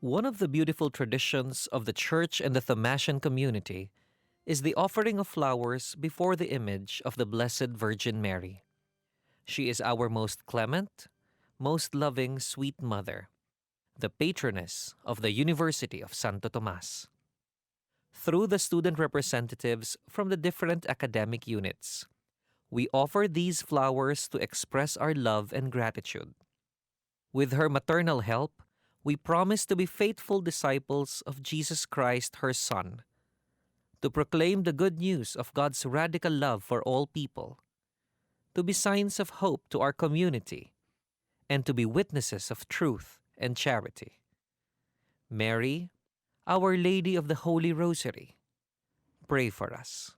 One of the beautiful traditions of the Church and the Thomasian community is the offering of flowers before the image of the Blessed Virgin Mary. She is our most clement, most loving sweet mother, the patroness of the University of Santo Tomas. Through the student representatives from the different academic units, we offer these flowers to express our love and gratitude. With her maternal help, we promise to be faithful disciples of Jesus Christ, her Son, to proclaim the good news of God's radical love for all people, to be signs of hope to our community, and to be witnesses of truth and charity. Mary, Our Lady of the Holy Rosary, pray for us.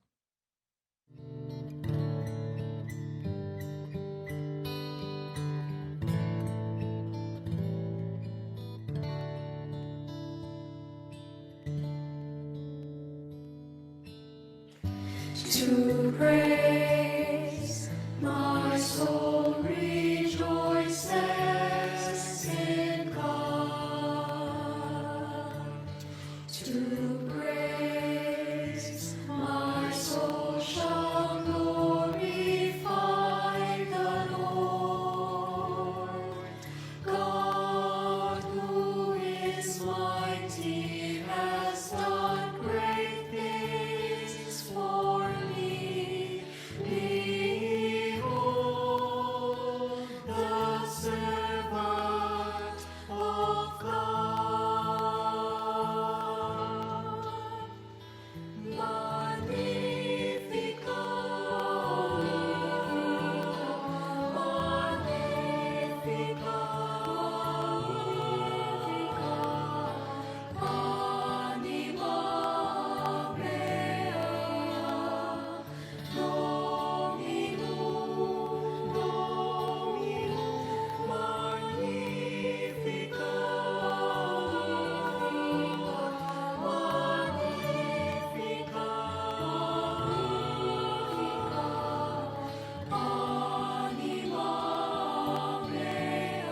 To praise, my soul rejoices in God. To praise, my soul shall glorify the Lord. God, who is mighty, has done great things for me. Behold, the servant of God. Magnificat, Magnificat, Anima mea, Dominum, Dominum, Magnificat, Anima mea,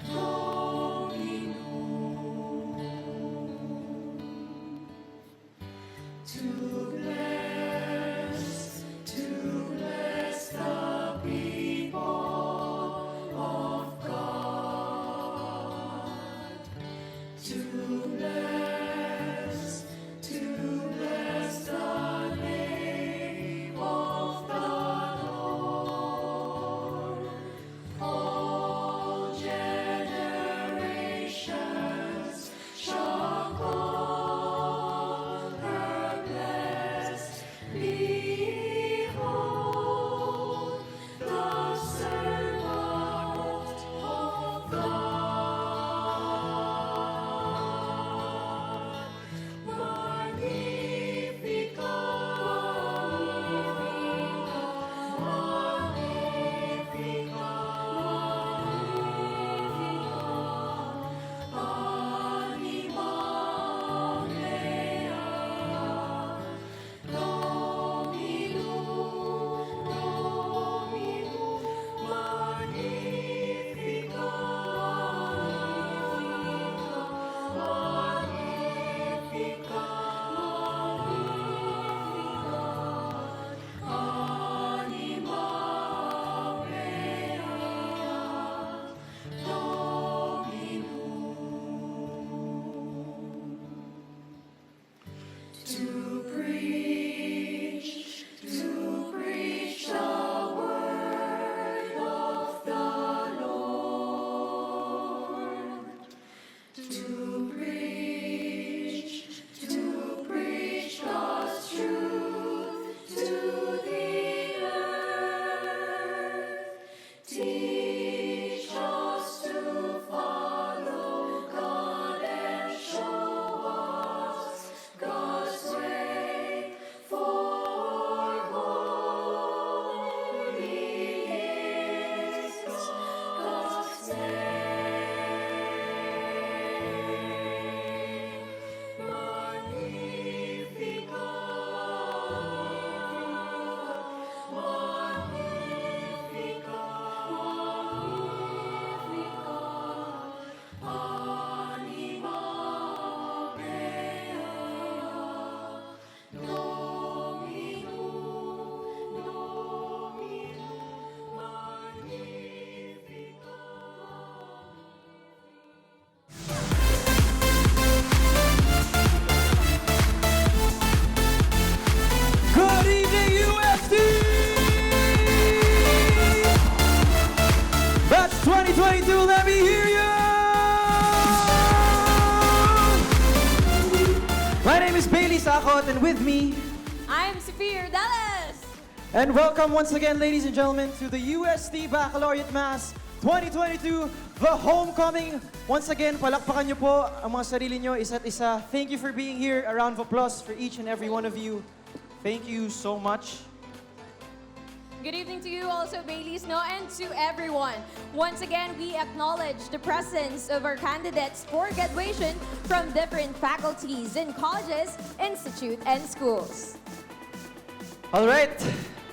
Dominum. To bless the people of God. To bless the name of the Lord. All generations shall call her blessed. Behold, the servant of God. 2022, let me hear you! My name is Bailey Sakot, and with me, I'm Sophia Dallas. and welcome once again, ladies and gentlemen, to the UST Baccalaureate Mass 2022, the homecoming. Once again, palakpakan niyo po ang mga sarili niyo, isa't isa. Thank you for being here. A round of applause for each and every one of you. Thank you so much. Good evening to you also, Bailey's, and to everyone. Once again, we acknowledge the presence of our candidates for graduation from different faculties in colleges, institutes, and schools. All right,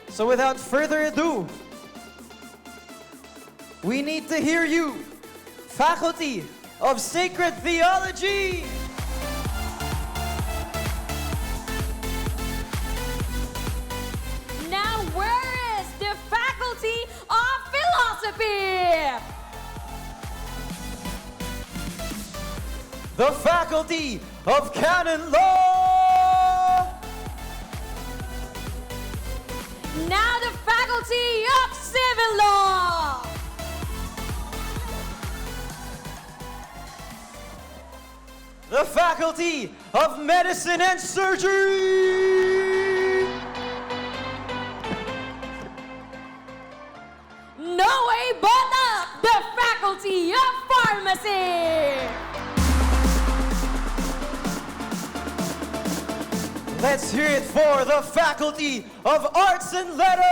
so without further ado, we need to hear you, Faculty of Sacred Theology. Now, where is the Faculty of Philosophy? The Faculty of Canon Law. Now, the Faculty of Civil Law. The Faculty of Medicine and Surgery. No way but up, the Faculty of Pharmacy. Let's hear it for the Faculty of Arts and Letters.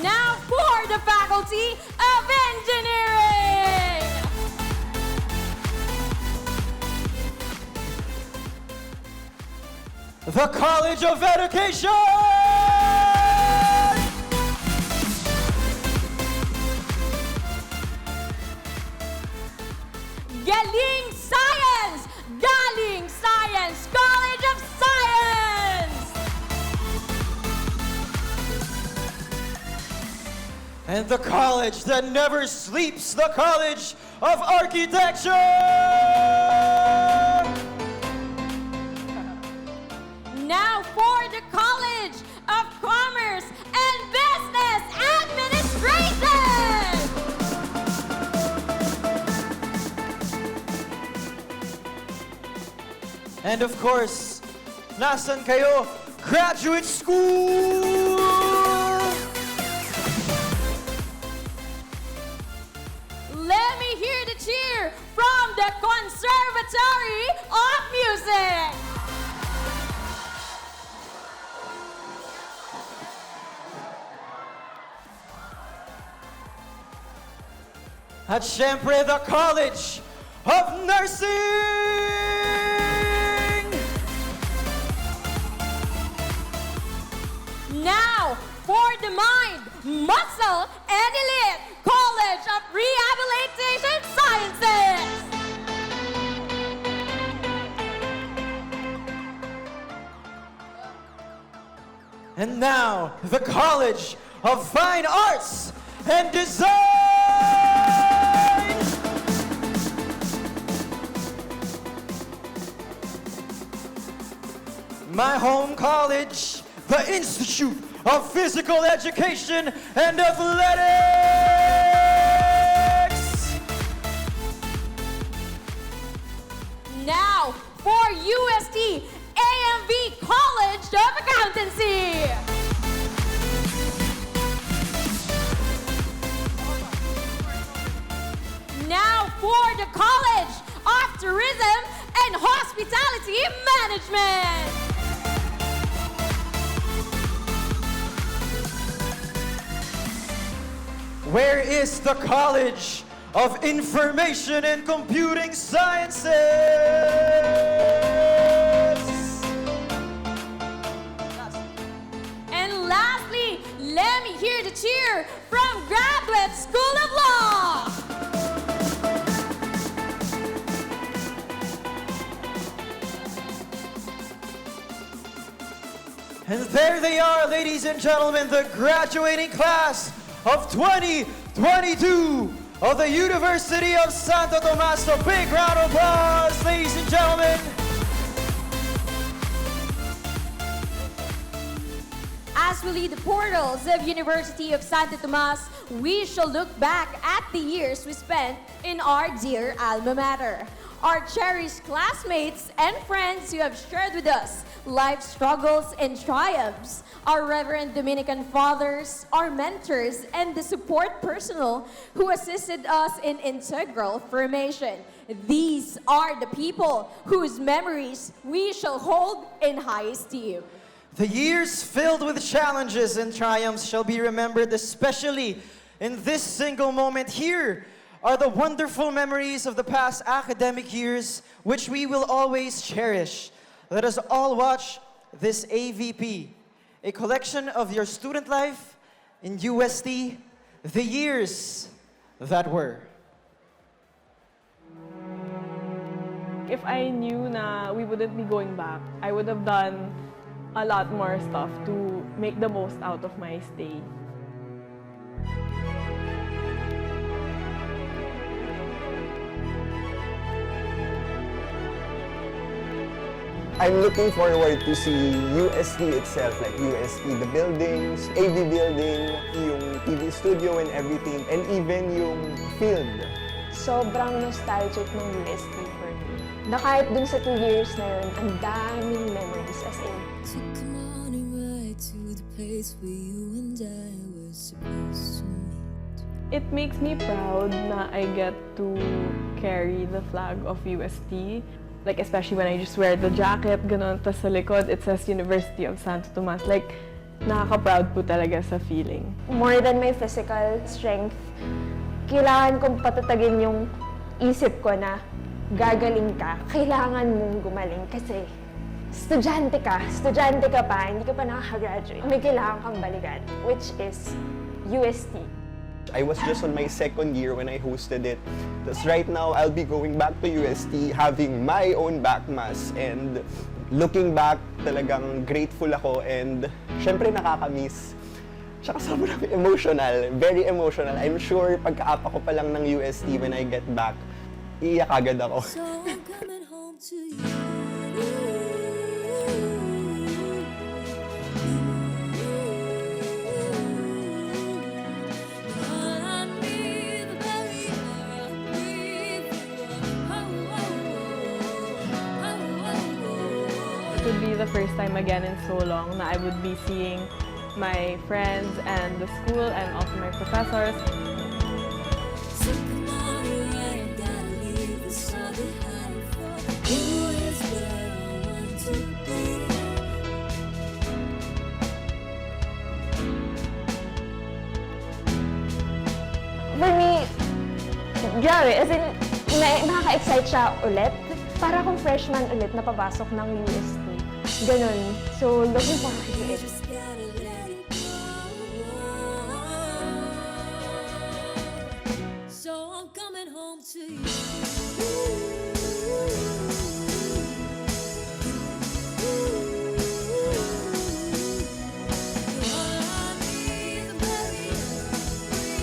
Now for the Faculty of Engineering. The College of Education. Galing Science! Galing Science! College of Science! And the college that never sleeps, the College of Architecture. Now for the College of Commerce and Business Administration! And of course, nasan kayo? Graduate School! Let me hear the cheer from the Conservatory of Music! At syempre, the College of Nursing! Now, for the mind, muscle, and elite College of Rehabilitation Sciences! And now, the College of Fine Arts and Design! My home college, the Institute of Physical Education and Athletics! Now, for UST AMV College of Accountancy! Now for the College of Tourism and Hospitality Management! Where is the College of Information and Computing Sciences? And lastly, let me hear the cheer from Graduate School of Law! And there they are, ladies and gentlemen, the graduating class of 2022 of the University of Santo Tomas. A big round of applause, ladies and gentlemen. As we leave the portals of University of Santo Tomas, we shall look back at the years we spent in our dear alma mater. Our cherished classmates and friends who have shared with us life struggles and triumphs, our Reverend Dominican fathers, our mentors, and the support personnel who assisted us in integral formation. These are the people whose memories we shall hold in high esteem. The years filled with challenges and triumphs shall be remembered, especially in this single moment. Here are the wonderful memories of the past academic years, which we will always cherish. Let us all watch this AVP, a collection of your student life in UST, the years that were. If I knew na we wouldn't be going back, I would have done a lot more stuff to make the most out of my stay. I'm looking forward to see UST itself, like UST, the buildings, AV building, yung TV studio and everything, and even yung field. Sobrang nostalgic ng UST for me. Na kahit dun sa 2 years na yun, ang daming memories as in. So come on and ride to the place where you and I were supposed to meet. It makes me proud na I get to carry the flag of UST. Like, especially when I just wear the jacket, ganun, tas sa likod, it says University of Santo Tomas. Like, nakaka-proud po talaga sa feeling. More than my physical strength, kailangan kong patatagin yung isip ko na gagaling ka, kailangan mong gumaling kasi estudyante ka pa, hindi ka pa nakaka-graduate. May kailangan kang balikan, which is UST. I was just on my 2nd year when I hosted it. Thus right now, I'll be going back to UST, having my own Bacc Mass, and looking back, talagang grateful ako and syempre nakaka-miss. Tsaka sobrang emotional, very emotional. I'm sure pagka-apa ko pa lang ng UST when I get back, iiyak agad ako. So I'm coming home to you. All I need, the very air I breathe. It would be the first time again in so long na I would be seeing my friends and the school and also my professors. So come on and ride, gotta leave this all behind. For you is where I want to be. For me, grabe, as in, nakaka-excite siya ulit. Para akong freshman ulit na papasok ng UST. Ganon. So, looking forward to it. Just gotta let it go. So I'm coming home to you. All I need, the very air I breathe.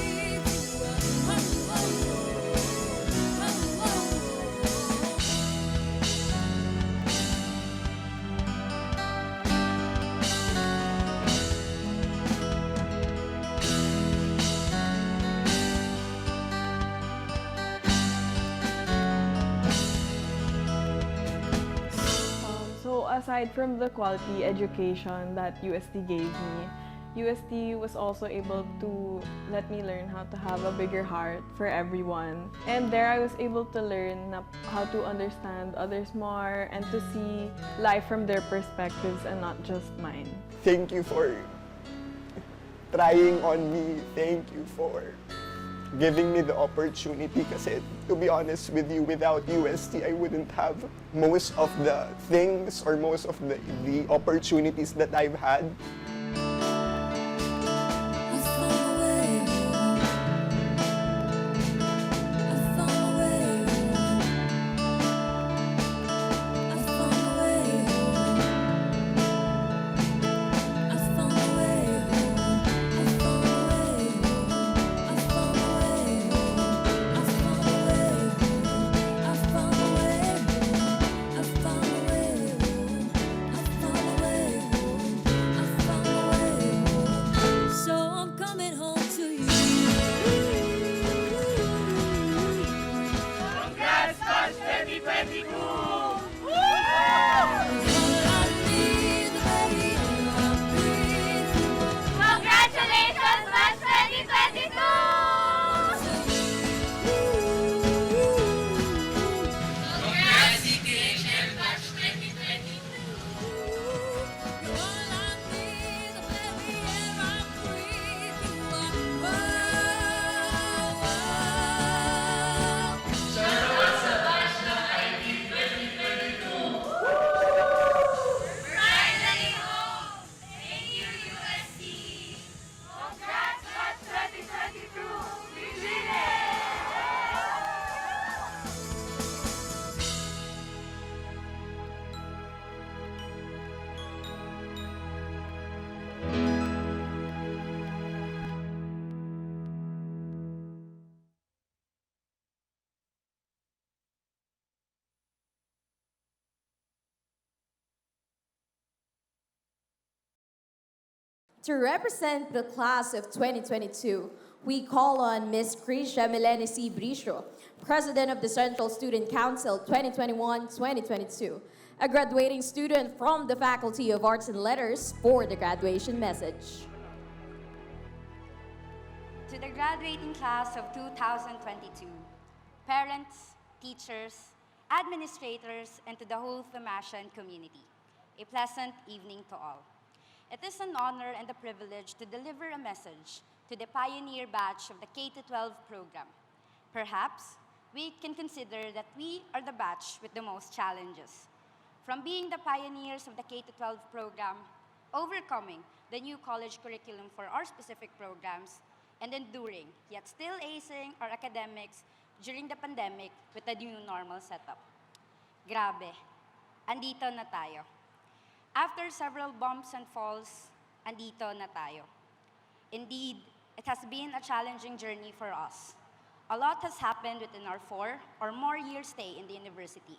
So aside from the quality education that UST gave me, UST was also able to let me learn how to have a bigger heart for everyone. And there I was able to learn how to understand others more and to see life from their perspectives and not just mine. Thank you for trying on me. Thank you for giving me the opportunity kasi to be honest with you, without UST, I wouldn't have most of the things or most of the opportunities that I've had. I found a way home. I found a way home. I found a way home. I found a way home. I found a way home. I found a way home. I found a way home. I found a way home. I found a way home. I found a way home. I found To represent the class of 2022, we call on Ms. Krisha Milene C. Briscio, President of the Central Student Council 2021-2022, a graduating student from the Faculty of Arts and Letters, for the graduation message. To the graduating class of 2022, parents, teachers, administrators, and to the whole Thomasian community, a pleasant evening to all. It is an honor and a privilege to deliver a message to the pioneer batch of the K-12 program. Perhaps we can consider that we are the batch with the most challenges. From being the pioneers of the K-12 program, overcoming the new college curriculum for our specific programs, and enduring, yet still acing our academics during the pandemic with the new normal setup. Grabe, andito na tayo. After several bumps and falls, andito na tayo. Indeed, it has been a challenging journey for us. A lot has happened within our 4 or more year stay in the university.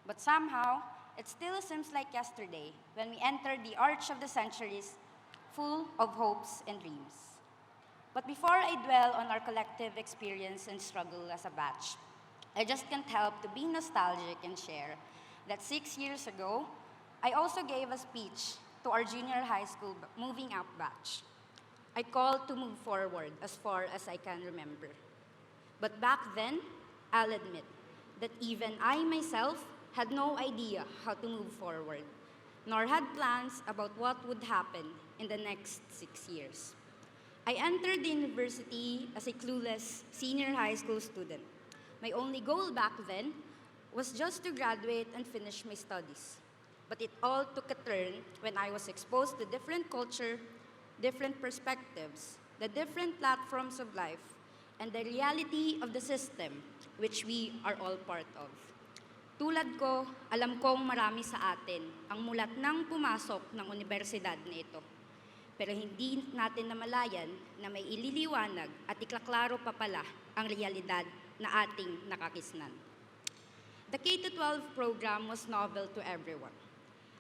But somehow, it still seems like yesterday when we entered the arch of the centuries, full of hopes and dreams. But before I dwell on our collective experience and struggle as a batch, I just can't help to be nostalgic and share that 6 years ago, I also gave a speech to our junior high school moving out batch. I called to move forward as far as I can remember. But back then, I'll admit that even I myself had no idea how to move forward, nor had plans about what would happen in the next 6 years. I entered the university as a clueless senior high school student. My only goal back then was just to graduate and finish my studies. But it all took a turn when I was exposed to different culture, different perspectives, the different platforms of life, and the reality of the system which we are all part of. Tulad ko, alam kong marami sa atin ang mulat nang pumasok ng universidad na ito. Pero hindi natin namalayan na may ililiwanag at iklaklaro pa pala ang realidad na ating nakakisnan. The K-12 program was novel to everyone.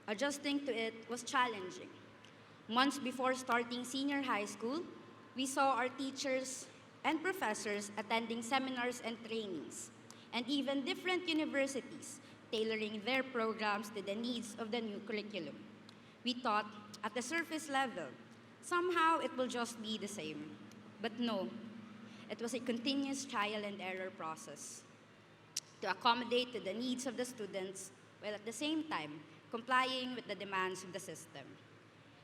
Adjusting to it was challenging. Months before starting senior high school, we saw our teachers and professors attending seminars and trainings, and even different universities tailoring their programs to the needs of the new curriculum. We thought, at the surface level, somehow it will just be the same. But no, it was a continuous trial and error process to accommodate to the needs of the students while at the same time complying with the demands of the system.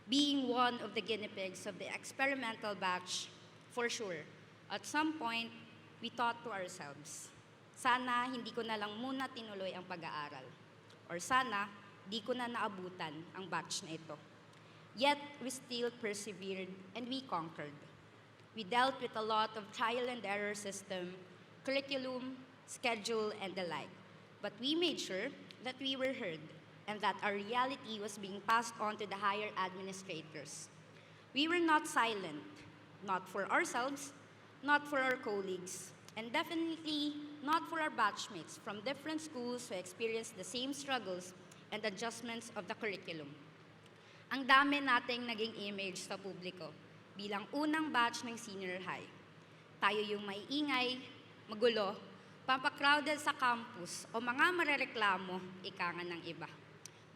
Being one of the guinea pigs of the experimental batch, for sure, at some point, we thought to ourselves, sana hindi ko na lang muna tinuloy ang pag-aaral. Or sana, di ko na naabutan ang batch na ito. Yet, we still persevered and we conquered. We dealt with a lot of trial and error system, curriculum, schedule, and the like. But we made sure that we were heard and that our reality was being passed on to the higher administrators. We were not silent, not for ourselves, not for our colleagues, and definitely not for our batchmates from different schools who experienced the same struggles and adjustments of the curriculum. Ang dami nating naging image sa publiko bilang unang batch ng senior high. Tayo yung maiingay, magulo, pampacrowded sa campus o mga marereklamo, ika nga ng iba.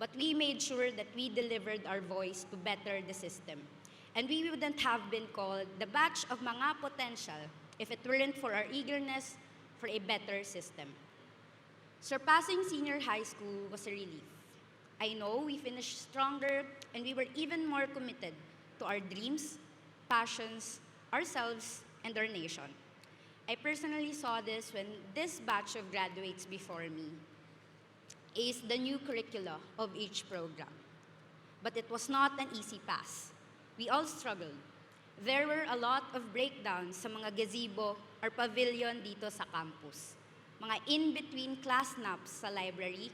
But we made sure that we delivered our voice to better the system. And we wouldn't have been called the batch of mga potential if it weren't for our eagerness for a better system. Surpassing senior high school was a relief. I know we finished stronger and we were even more committed to our dreams, passions, ourselves, and our nation. I personally saw this when this batch of graduates before me aced the new curricula of each program. But it was not an easy pass. We all struggled. There were a lot of breakdowns sa mga gazebo or pavilion dito sa campus. Mga in-between class naps sa library,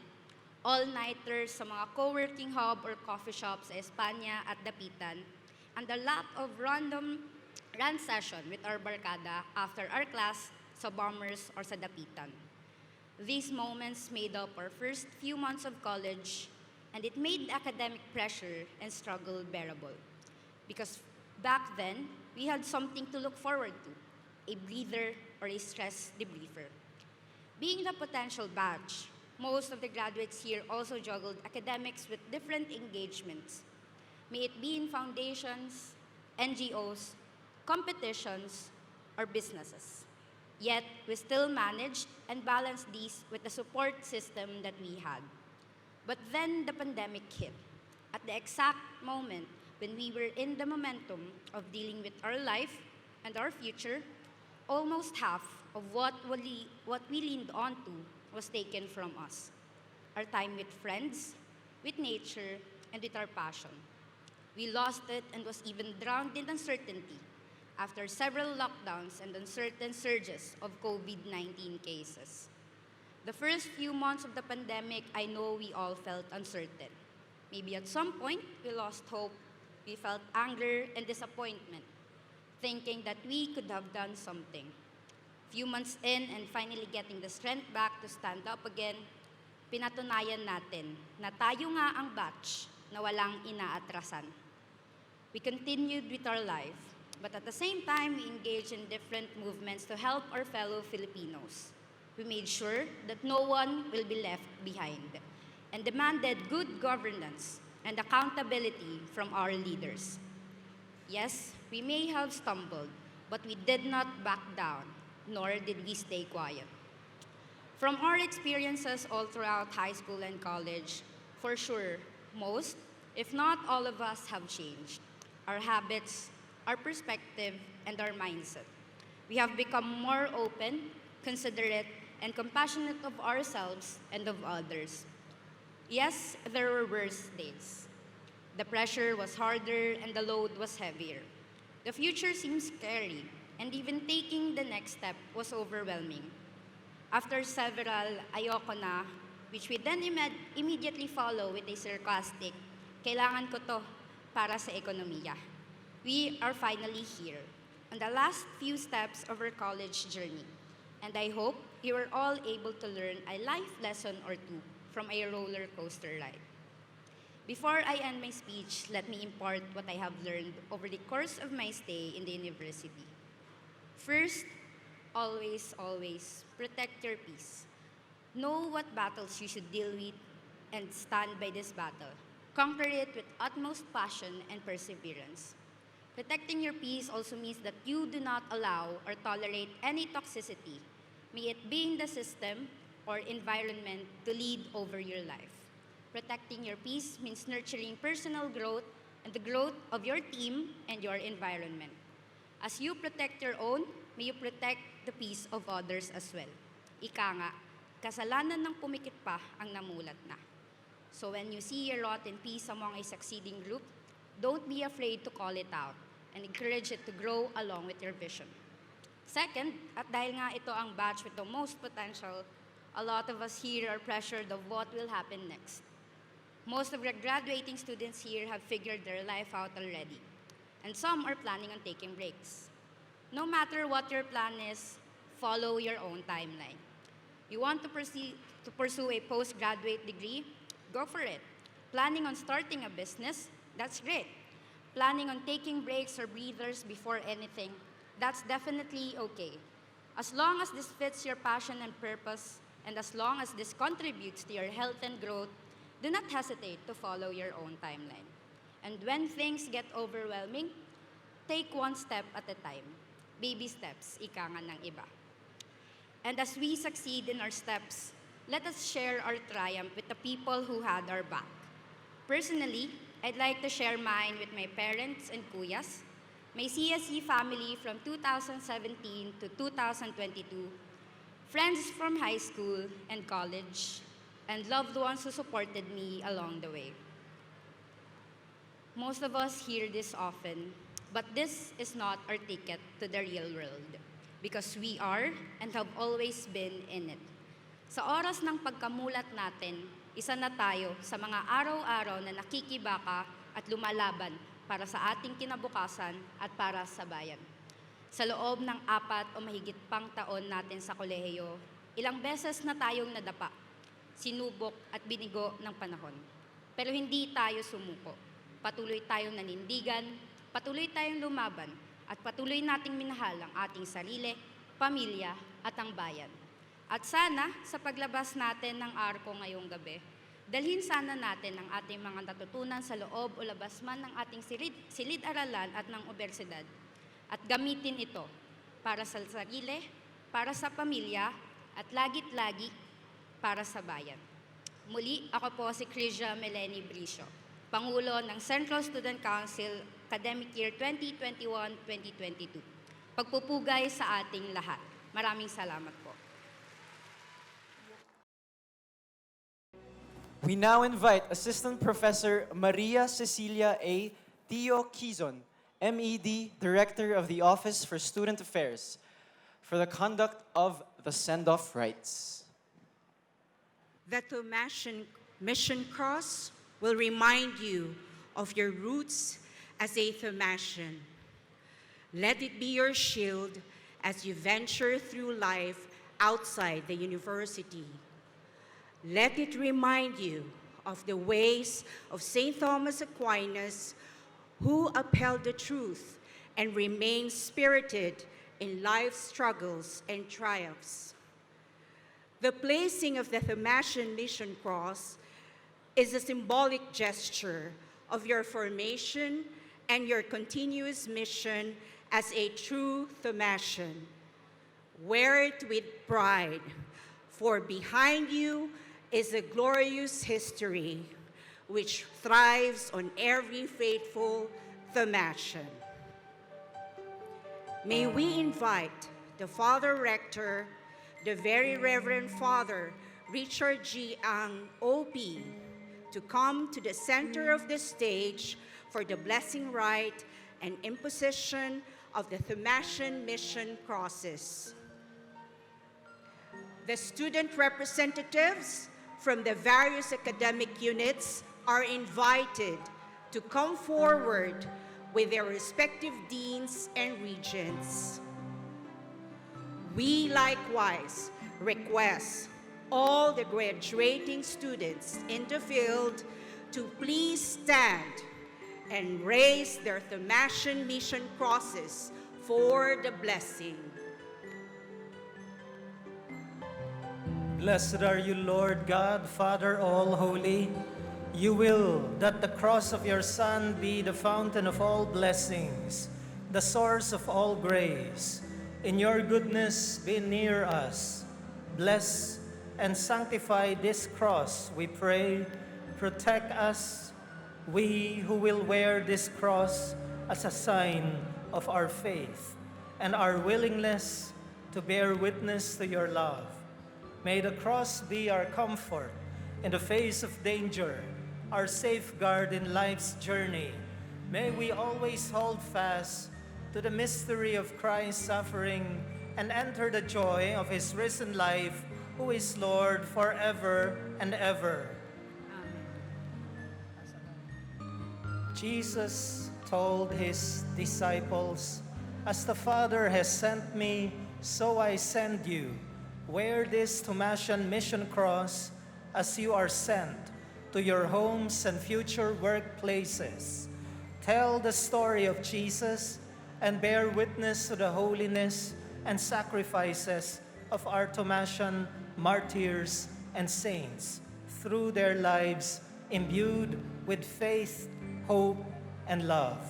all-nighters sa mga co-working hub or coffee shops sa Espanya at Dapitan, and a lot of random rant session with our barkada after our class sa Bombers or sa Dapitan. These moments made up our first few months of college, and it made academic pressure and struggle bearable. Because back then, we had something to look forward to, a breather or a stress debriefer. Being the potential batch, most of the graduates here also juggled academics with different engagements, may it be in foundations, NGOs, competitions, or businesses. Yet, we still managed and balanced these with the support system that we had. But then the pandemic hit, at the exact moment when we were in the momentum of dealing with our life and our future. Almost half of what we leaned on to was taken from us. Our time with friends, with nature, and with our passion. We lost it and was even drowned in uncertainty after several lockdowns and uncertain surges of COVID-19 cases. The first few months of the pandemic, I know we all felt uncertain. Maybe at some point, we lost hope. We felt anger and disappointment, thinking that we could have done something. Few months in and finally getting the strength back to stand up again, pinatunayan natin na tayo nga ang batch na walang inaatrasan. We continued with our life, but at the same time, we engaged in different movements to help our fellow Filipinos. We made sure that no one will be left behind and demanded good governance and accountability from our leaders. Yes, we may have stumbled, but we did not back down, nor did we stay quiet. From our experiences all throughout high school and college, for sure, most, if not all of us have changed. Our habits, our perspective, and our mindset. We have become more open, considerate, and compassionate of ourselves and of others. Yes, there were worse days. The pressure was harder and the load was heavier. The future seemed scary, and even taking the next step was overwhelming. After several ayoko na, which we then immediately follow with a sarcastic, kailangan ko to para sa ekonomiya. We are finally here, on the last few steps of our college journey. And I hope you are all able to learn a life lesson or two from a roller coaster ride. Before I end my speech, let me impart what I have learned over the course of my stay in the university. First, always, always protect your peace. Know what battles you should deal with and stand by this battle. Conquer it with utmost passion and perseverance. Protecting your peace also means that you do not allow or tolerate any toxicity, may it be in the system or environment, to lead over your life. Protecting your peace means nurturing personal growth and the growth of your team and your environment. As you protect your own, may you protect the peace of others as well. Ika nga, kasalanan ng pumikit pa ang namulat na. So when you see a rotten piece among a succeeding group, don't be afraid to call it out and encourage it to grow along with your vision. Second, at dahil nga ito ang batch with the most potential, a lot of us here are pressured of what will happen next. Most of the graduating students here have figured their life out already, and some are planning on taking breaks. No matter what your plan is, follow your own timeline. You want to pursue a postgraduate degree? Go for it. Planning on starting a business? That's great. Planning on taking breaks or breathers before anything? That's definitely okay. As long as this fits your passion and purpose, and as long as this contributes to your health and growth, do not hesitate to follow your own timeline. And when things get overwhelming, take one step at a time. Baby steps, ika nga ng iba. And as we succeed in our steps, let us share our triumph with the people who had our back. Personally, I'd like to share mine with my parents and kuyas, my CSE family from 2017 to 2022, friends from high school and college, and loved ones who supported me along the way. Most of us hear this often, but this is not our ticket to the real world because we are and have always been in it. Sa oras ng pagkamulat natin, isa na tayo sa mga araw-araw na nakikibaka at lumalaban para sa ating kinabukasan at para sa bayan. Sa loob ng 4 o mahigit pang taon natin sa kolehiyo, ilang beses na tayong nadapa, sinubok at binigo ng panahon. Pero hindi tayo sumuko. Patuloy tayong nanindigan, Patuloy tayong lumaban at patuloy nating minahal ang ating sarili, pamilya at ang bayan. At sana sa paglabas natin ng arko ngayong gabi, dalhin sana natin ang ating mga natutunan sa loob o labas man ng ating silid-aralan at ng universidad at gamitin ito para sa sarili, para sa pamilya at lagit-lagi para sa bayan. Muli, ako po si Crisha Melanie Bricio, Pangulo ng Central Student Council Academic Year 2021-2022. Pagpupugay sa ating lahat. Maraming salamat po. We now invite Assistant Professor Maria Cecilia A. Tio Quizon, MED, Director of the Office for Student Affairs, for the conduct of the send-off rites. The Thomasian Mission Cross will remind you of your roots as a Thomasian. Let it be your shield as you venture through life outside the university. Let it remind you of the ways of St. Thomas Aquinas, who upheld the truth and remained spirited in life's struggles and triumphs. The placing of the Thomasian Mission Cross is a symbolic gesture of your formation and your continuous mission as a true Thomasian. Wear it with pride, for behind you is a glorious history which thrives on every faithful Thomasian. May we invite the Father Rector, the Very Reverend Father Richard G. Ang, OP, to come to the center of the stage for the blessing rite and imposition of the Thomasian Mission Crosses. The student representatives from the various academic units are invited to come forward with their respective deans and regents. We likewise request all the graduating students in the field to please stand and raise their Thomasian Mission Crosses for the blessing. Blessed are you, Lord God, Father all-holy. You will that the cross of your Son be the fountain of all blessings, the source of all grace. In your goodness be near us. Bless and sanctify this cross, we pray. Protect us, we who will wear this cross as a sign of our faith and our willingness to bear witness to your love. May the cross be our comfort in the face of danger, our safeguard in life's journey. May we always hold fast to the mystery of Christ's suffering and enter the joy of his risen life, who is Lord forever and ever. Jesus told his disciples, "As the Father has sent me, so I send you. Wear this Thomasian Mission Cross as you are sent to your homes and future workplaces. Tell the story of Jesus and bear witness to the holiness and sacrifices of our Thomasian martyrs and saints through their lives imbued with faith, hope, and love."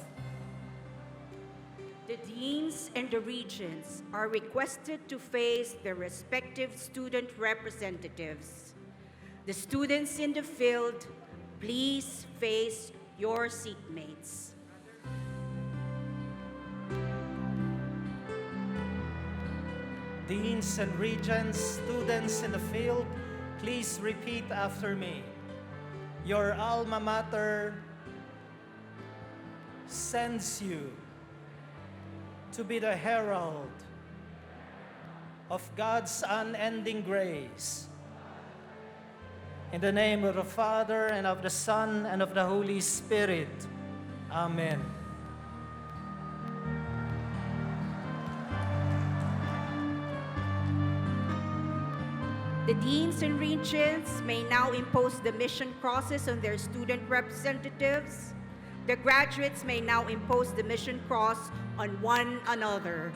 The deans and the regents are requested to face their respective student representatives. The students in the field, please face your seatmates. Deans and regents, students in the field, please repeat after me. Your alma mater sends you to be the herald of God's unending grace. In the name of the Father, and of the Son, and of the Holy Spirit. Amen. The deans and regents may now impose the mission crosses on their student representatives. The graduates may now impose the mission cross on one another.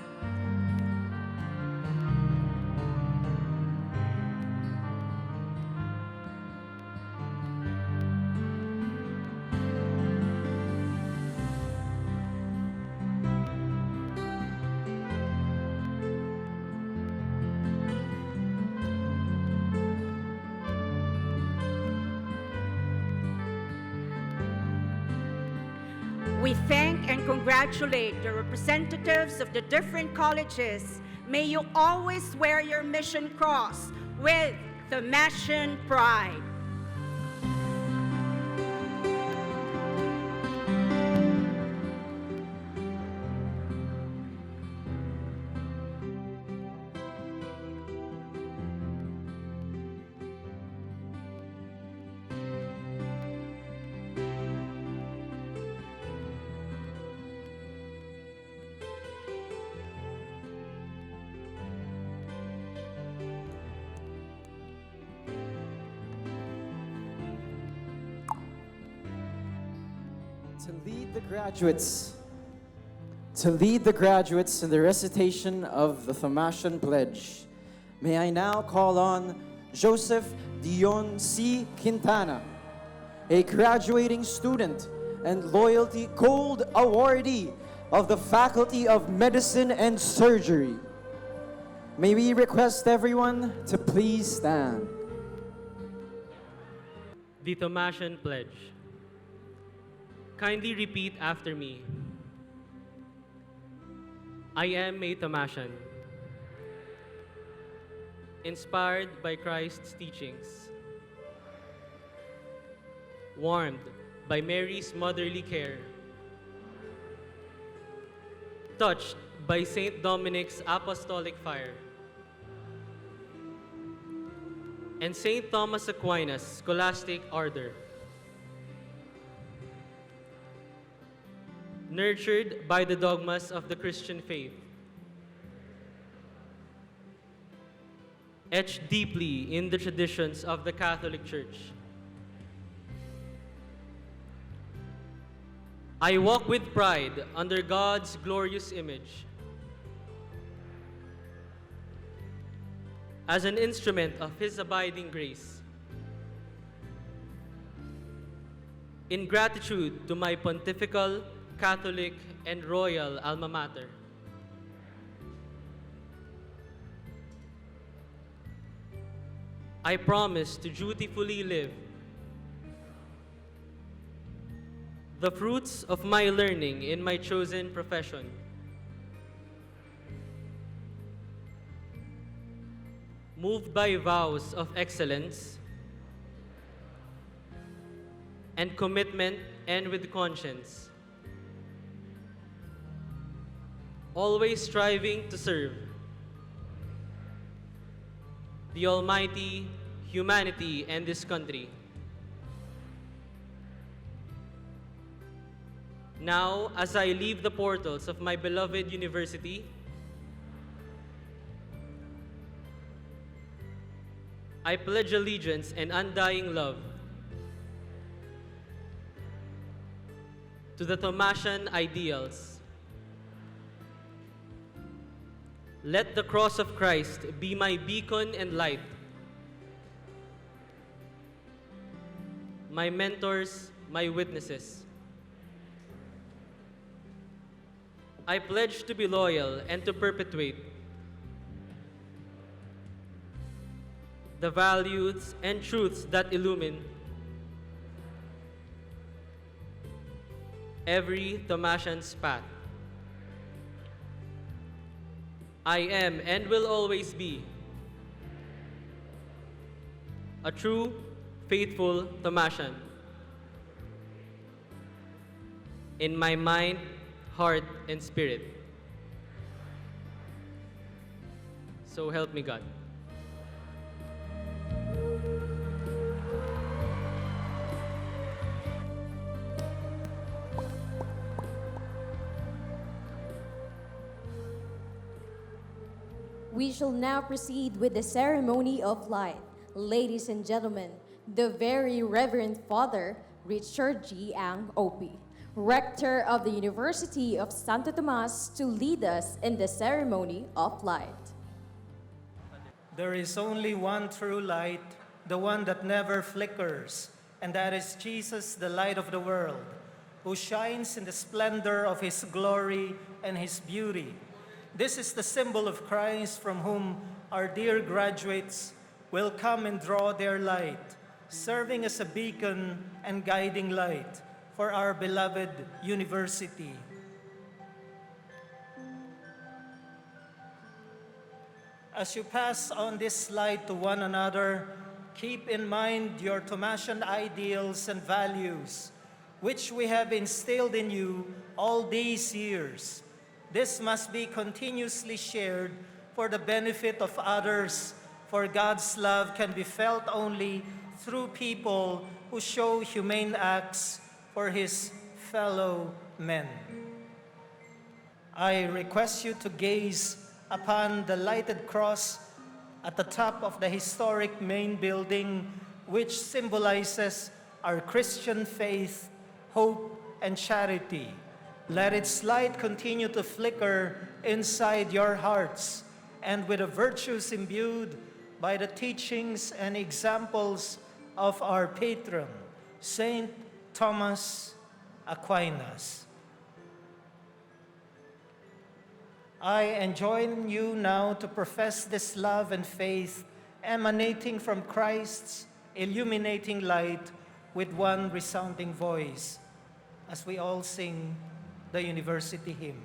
We thank and congratulate the representatives of the different colleges. May you always wear your mission cross with Thomasian pride. To lead the graduates in the recitation of the Thomasian Pledge, may I now call on Joseph Dion C. Quintana, a graduating student and Loyalty Gold awardee of the Faculty of Medicine and Surgery. May we request everyone to please stand. The Thomasian Pledge. Kindly repeat after me. I am a Thomasian, inspired by Christ's teachings, warmed by Mary's motherly care, touched by Saint Dominic's apostolic fire, and Saint Thomas Aquinas' scholastic ardor, nurtured by the dogmas of the Christian faith, etched deeply in the traditions of the Catholic Church. I walk with pride under God's glorious image as an instrument of His abiding grace. In gratitude to my pontifical, Catholic, and royal alma mater, I promise to dutifully live the fruits of my learning in my chosen profession, moved by vows of excellence and commitment, and with conscience, always striving to serve the Almighty, humanity, and this country. Now, as I leave the portals of my beloved university, I pledge allegiance and undying love to the Thomasian ideals. Let the cross of Christ be my beacon and light, my mentors, my witnesses. I pledge to be loyal and to perpetuate the values and truths that illumine every Thomasian's path. I am and will always be a true, faithful Thomasian. In my mind, heart, and spirit. So help me God. We shall now proceed with the ceremony of light. Ladies and gentlemen, the Very Reverend Father Richard G. Ang Opie. Rector of the University of Santo Tomas, to lead us in the ceremony of light. There is only one true light, the one that never flickers, and that is Jesus, the light of the world, who shines in the splendor of his glory and his beauty. This is the symbol of Christ, from whom our dear graduates will come and draw their light, serving as a beacon and guiding light for our beloved university. As you pass on this light to one another, keep in mind your Thomasian ideals and values, which we have instilled in you all these years. This must be continuously shared for the benefit of others, for God's love can be felt only through people who show humane acts for his fellow men. I request you to gaze upon the lighted cross at the top of the historic main building, which symbolizes our Christian faith, hope, and charity. Let its light continue to flicker inside your hearts, and with the virtues imbued by the teachings and examples of our patron, Saint Thomas Aquinas. I enjoin you now to profess this love and faith emanating from Christ's illuminating light with one resounding voice, as we all sing the university hymn.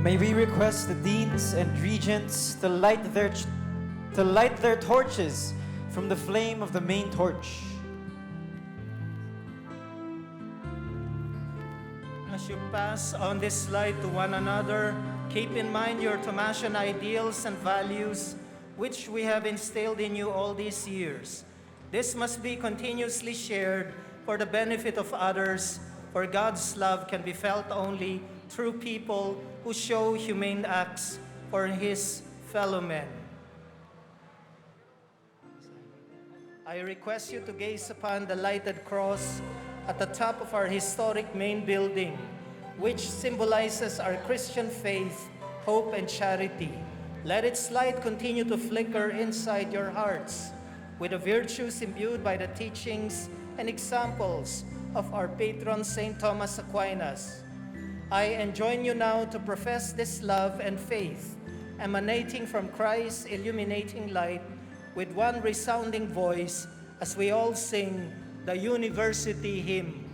May we request the deans and regents to light their torches from the flame of the main torch. As you pass on this light to one another, keep in mind your Thomasian ideals and values, which we have instilled in you all these years. This must be continuously shared for the benefit of others, for God's love can be felt only through people who show humane acts for his fellow men. I request you to gaze upon the lighted cross at the top of our historic main building, which symbolizes our Christian faith, hope, and charity. Let its light continue to flicker inside your hearts with the virtues imbued by the teachings and examples of our patron, Saint Thomas Aquinas. I enjoin you now to profess this love and faith emanating from Christ's illuminating light with one resounding voice as we all sing the University Hymn.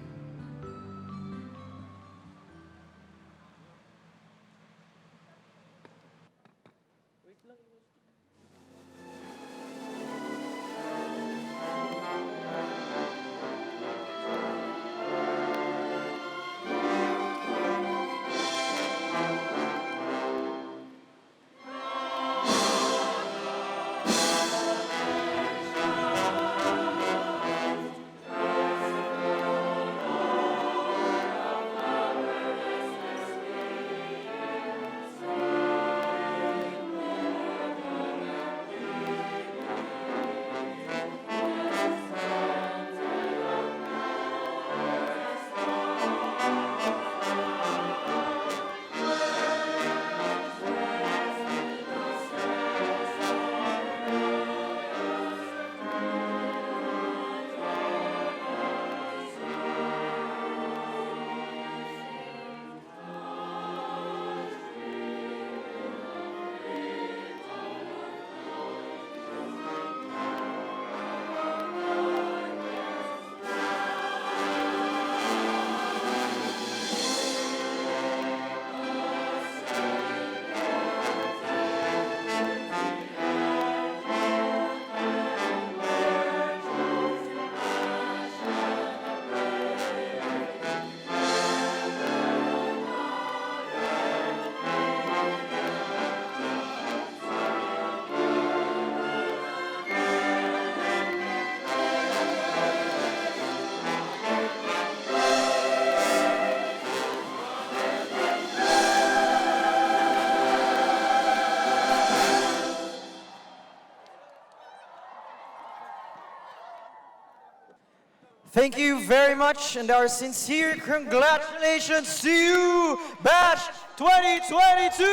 Thank you very much, and our sincere congratulations to you, Batch 2022!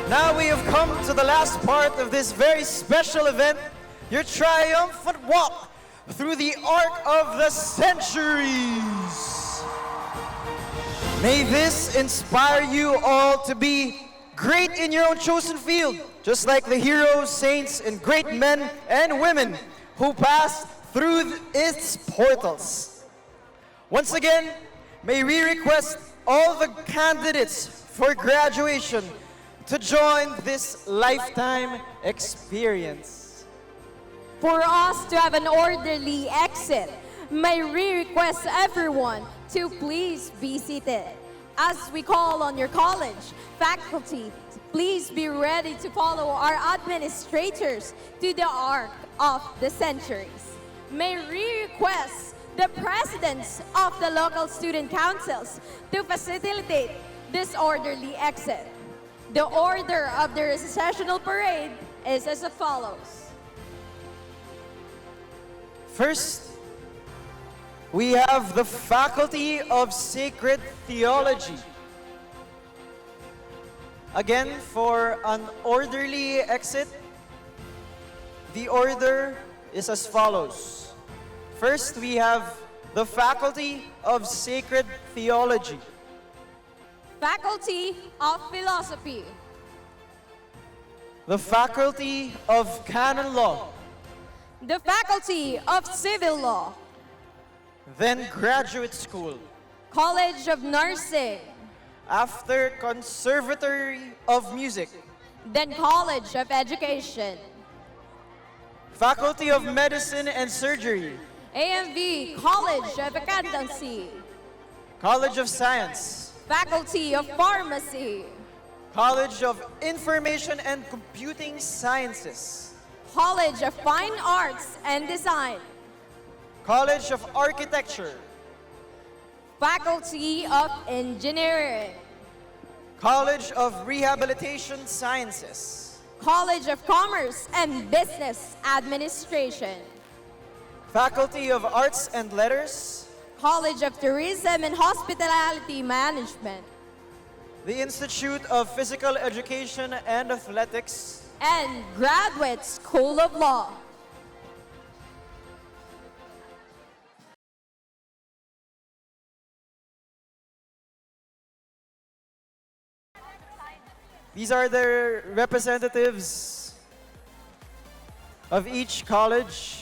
Now we have come to the last part of this very special event, your triumphant walk through the arc of the centuries. May this inspire you all to be great in your own chosen field, just like the heroes, saints, and great men and women who passed through its portals. Once again, may we request all the candidates for graduation to join this lifetime experience. For us to have an orderly exit, may we request everyone to please be seated. As we call on your college, faculty, please be ready to follow our administrators to the arc of the centuries. May we request the presidents of the local student councils to facilitate this orderly exit. The order of the recessional parade is as follows. First, we have the Faculty of Sacred Theology. Again, for an orderly exit, the order is as follows. First, we have the Faculty of Sacred Theology. Faculty of Philosophy. The Faculty of Canon Law. The Faculty of Civil Law. Then Graduate School. College of Nursing. After Conservatory of Music. Then College of Education. Faculty of Medicine and Surgery. AMV College of Accountancy. College of Science. Faculty of Pharmacy. College of Information and Computing Sciences. College of Fine Arts and Design. College of Architecture. Faculty of Engineering. College of Rehabilitation Sciences. College of Commerce and Business Administration. Faculty of Arts and Letters. College of Tourism and Hospitality Management. The Institute of Physical Education and Athletics. And Graduate School of Law. These are the representatives of each college.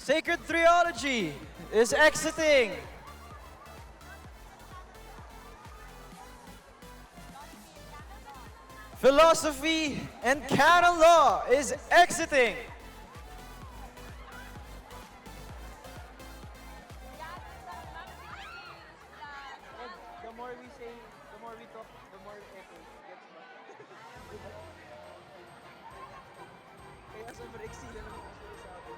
Sacred Theology is exiting. Philosophy and Canon Law is exiting. The more we say, the more we talk, the more echo gets back. Kaya sobrang eksila naman ang sinasabi.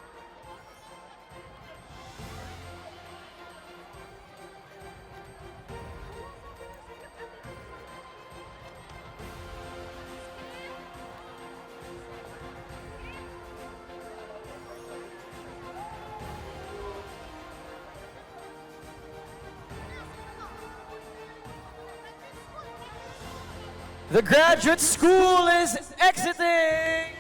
The graduate school is exiting!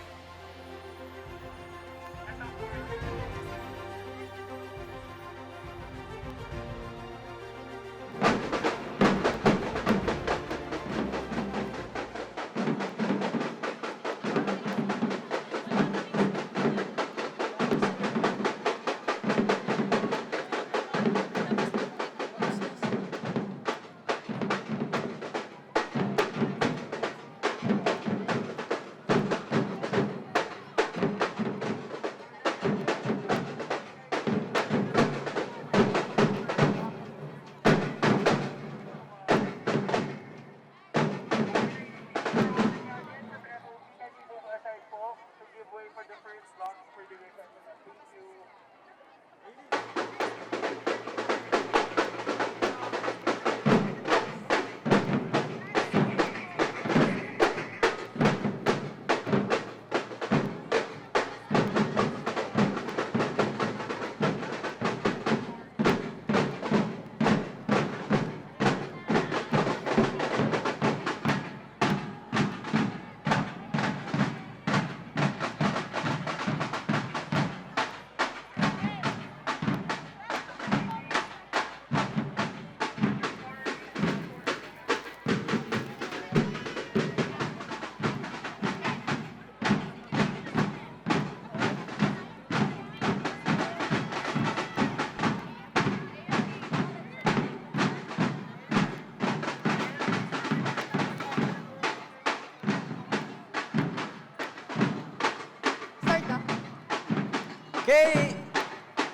Okay,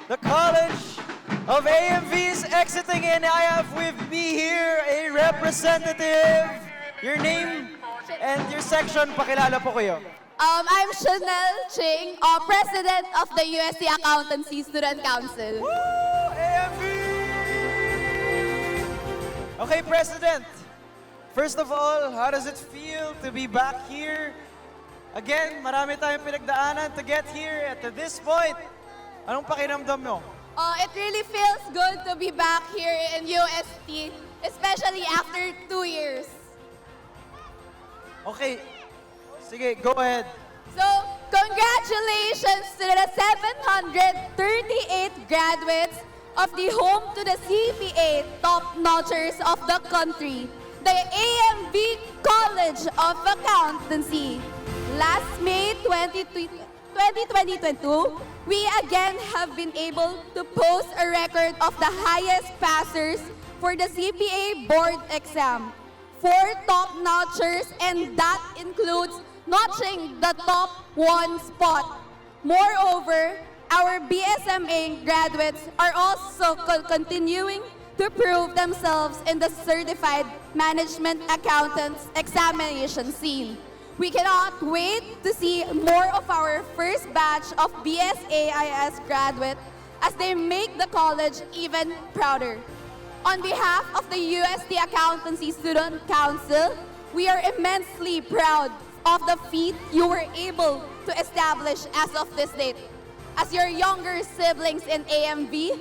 the College of AMV is exiting and I have with me here a representative. Your name and your section, pakilala po kayo. I'm Chanel Ching, President of the USC Accountancy Student Council. Woo! AMV! Okay, President. First of all, how does it feel to be back here? Again, marami tayong pinagdaanan to get here at this point. Anong pakiramdam mo? It really feels good to be back here in UST, especially after 2 years. Okay, sige, go ahead. So, congratulations to the 738 graduates of the Home to the CPA top-notchers of the country, the AMV College of Accountancy. Last May 2022, we again have been able to post a record of the highest passers for the CPA board exam. 4 top-notchers, and that includes notching the top 1 spot. Moreover, our BSMA graduates are also continuing to prove themselves in the Certified Management Accountants examination scene. We cannot wait to see more of our first batch of BSAIS graduates as they make the college even prouder. On behalf of the UST Accountancy Student Council, we are immensely proud of the feat you were able to establish as of this date. As your younger siblings in AMV,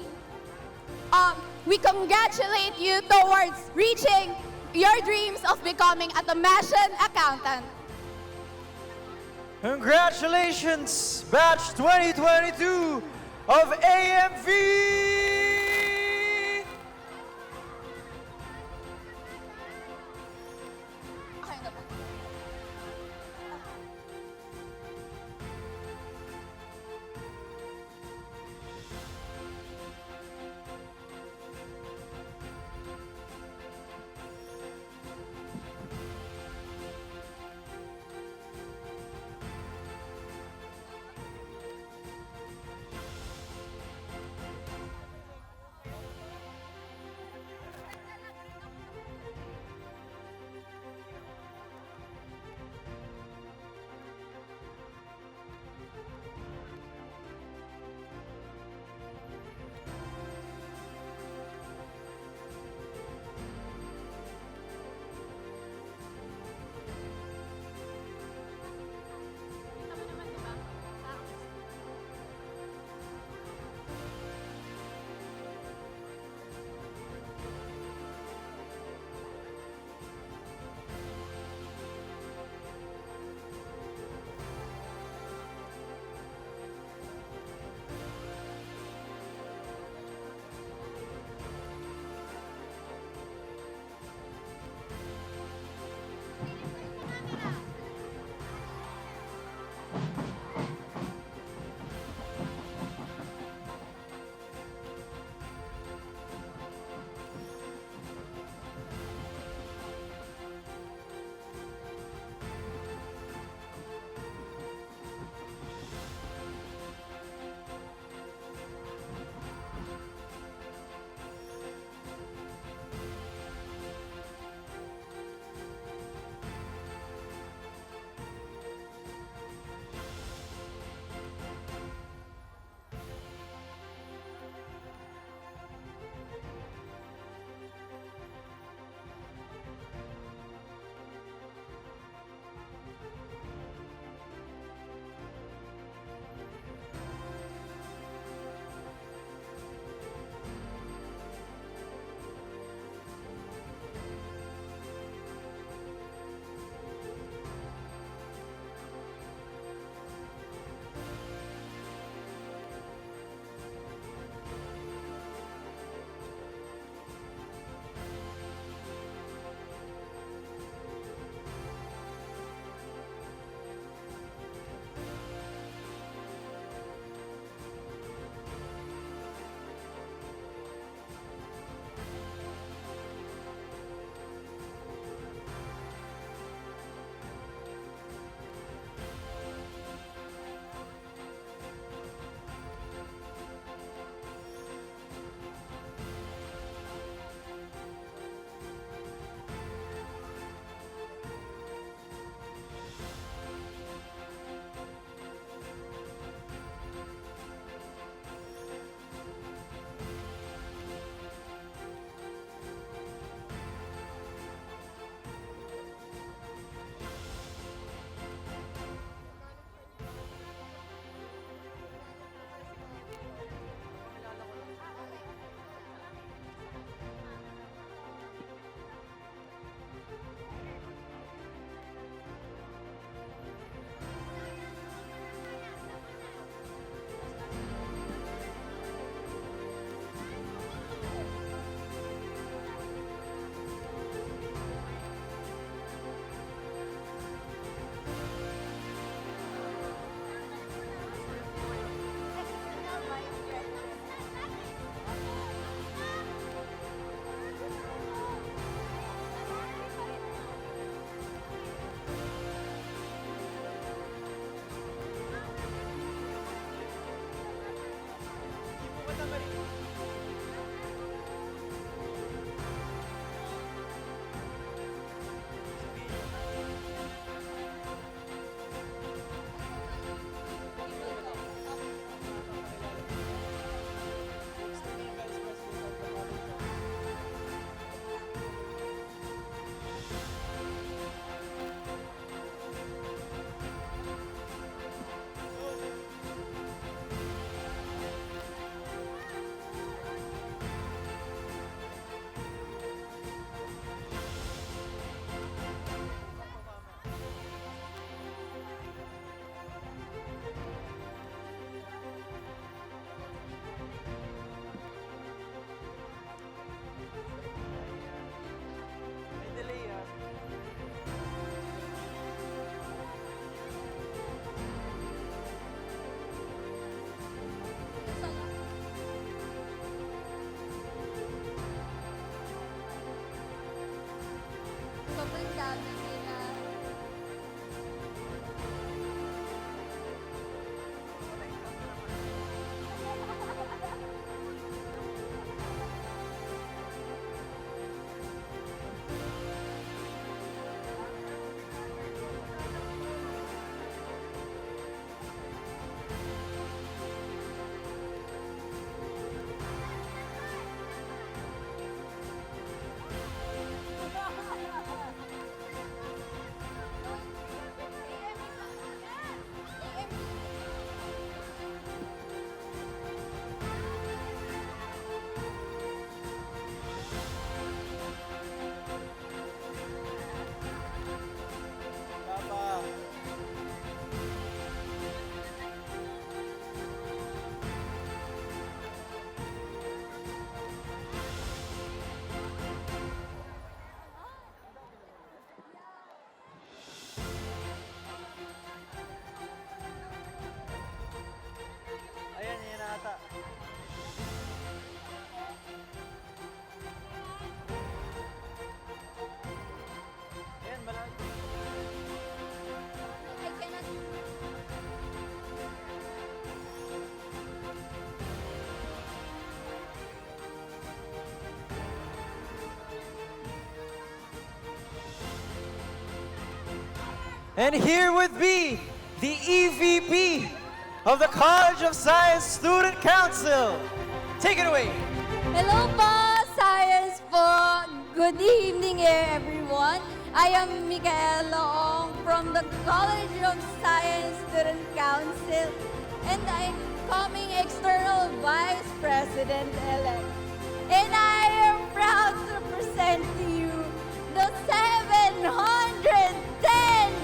we congratulate you towards reaching your dreams of becoming a Thomasian accountant. Congratulations, Batch 2022 of AMV! And here with me, the EVP of the College of Science Student Council. Take it away. Hello po, Science po. Good evening everyone. I am Micaela Ong from the College of Science Student Council and I'm coming External Vice President-elect. And I am proud to present to you the 710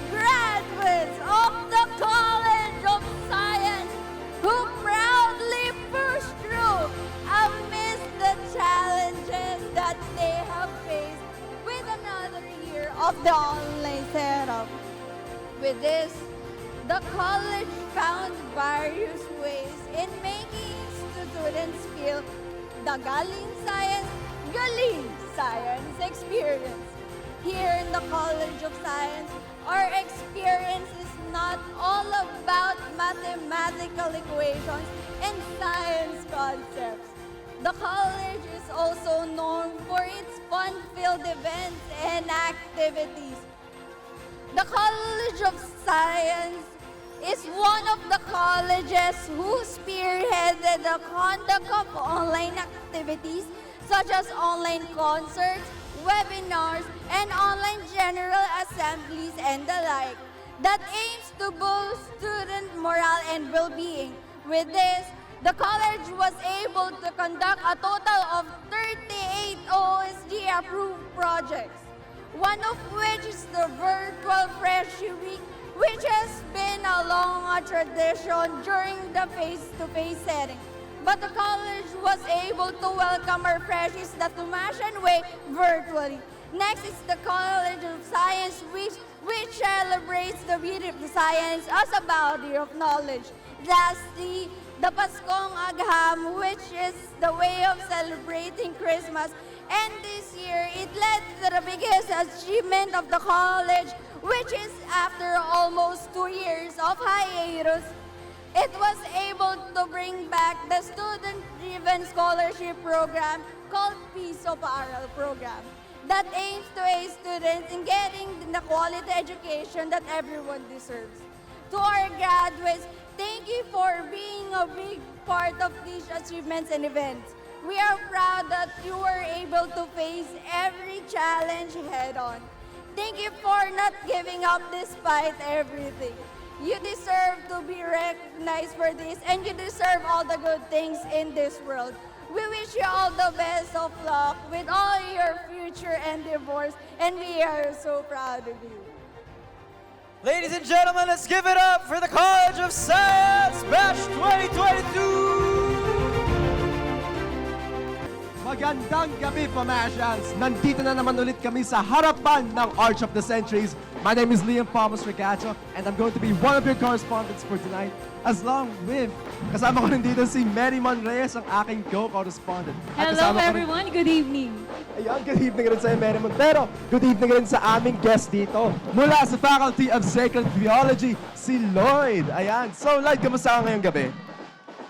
graduates of the College of Science who proudly pushed through amidst the challenges that they have faced with another year of the online setup. With this, the college found various ways in making students feel the galing science experience. Here in the College of Science, our experience is not all about mathematical equations and science concepts. The college is also known for its fun-filled events and activities. The College of Science is one of the colleges who spearheaded the conduct of online activities such as online concerts, webinars, and online general assemblies and the like that aims to boost student morale and well-being. With this, the college was able to conduct a total of 38 OSG-approved projects, one of which is the virtual Freshie Week, which has been a long tradition during the face-to-face setting. But the college was able to welcome our freshies the Thomasian way virtually. Next is the College of Science Week, which celebrates the beauty of the science as a body of knowledge. Lastly, the Paskong Agham, which is the way of celebrating Christmas. And this year, it led to the biggest achievement of the college, which is after almost 2 years of hiatus, it was able to bring back the student-driven scholarship program called Piso Paaral Program that aims to aid students in getting the quality education that everyone deserves. To our graduates, thank you for being a big part of these achievements and events. We are proud that you were able to face every challenge head-on. Thank you for not giving up despite everything. You deserve to be recognized for this, and you deserve all the good things in this world. We wish you all the best of luck with all your future endeavors, and we are so proud of you. Ladies and gentlemen, let's give it up for the College of Science Batch 2022! Magandang gabi, Thomasians! Nandito na naman ulit kami sa harapan ng Arch of the Centuries. My name is Liam Palmas Regacho, and I'm going to be one of your correspondents for tonight, as long with, kasama ko rin dito si Mary Mon Reyes, ang aking co-correspondent. At Hello kasama ko rin- everyone, good evening. Ayan, good evening rin sa'yo, Mary Mon. Pero, good evening rin sa aming guest dito. Mula sa Faculty of Sacred Theology, si Lloyd. Ayan. So, Lloyd, kamusta ka ngayong gabi?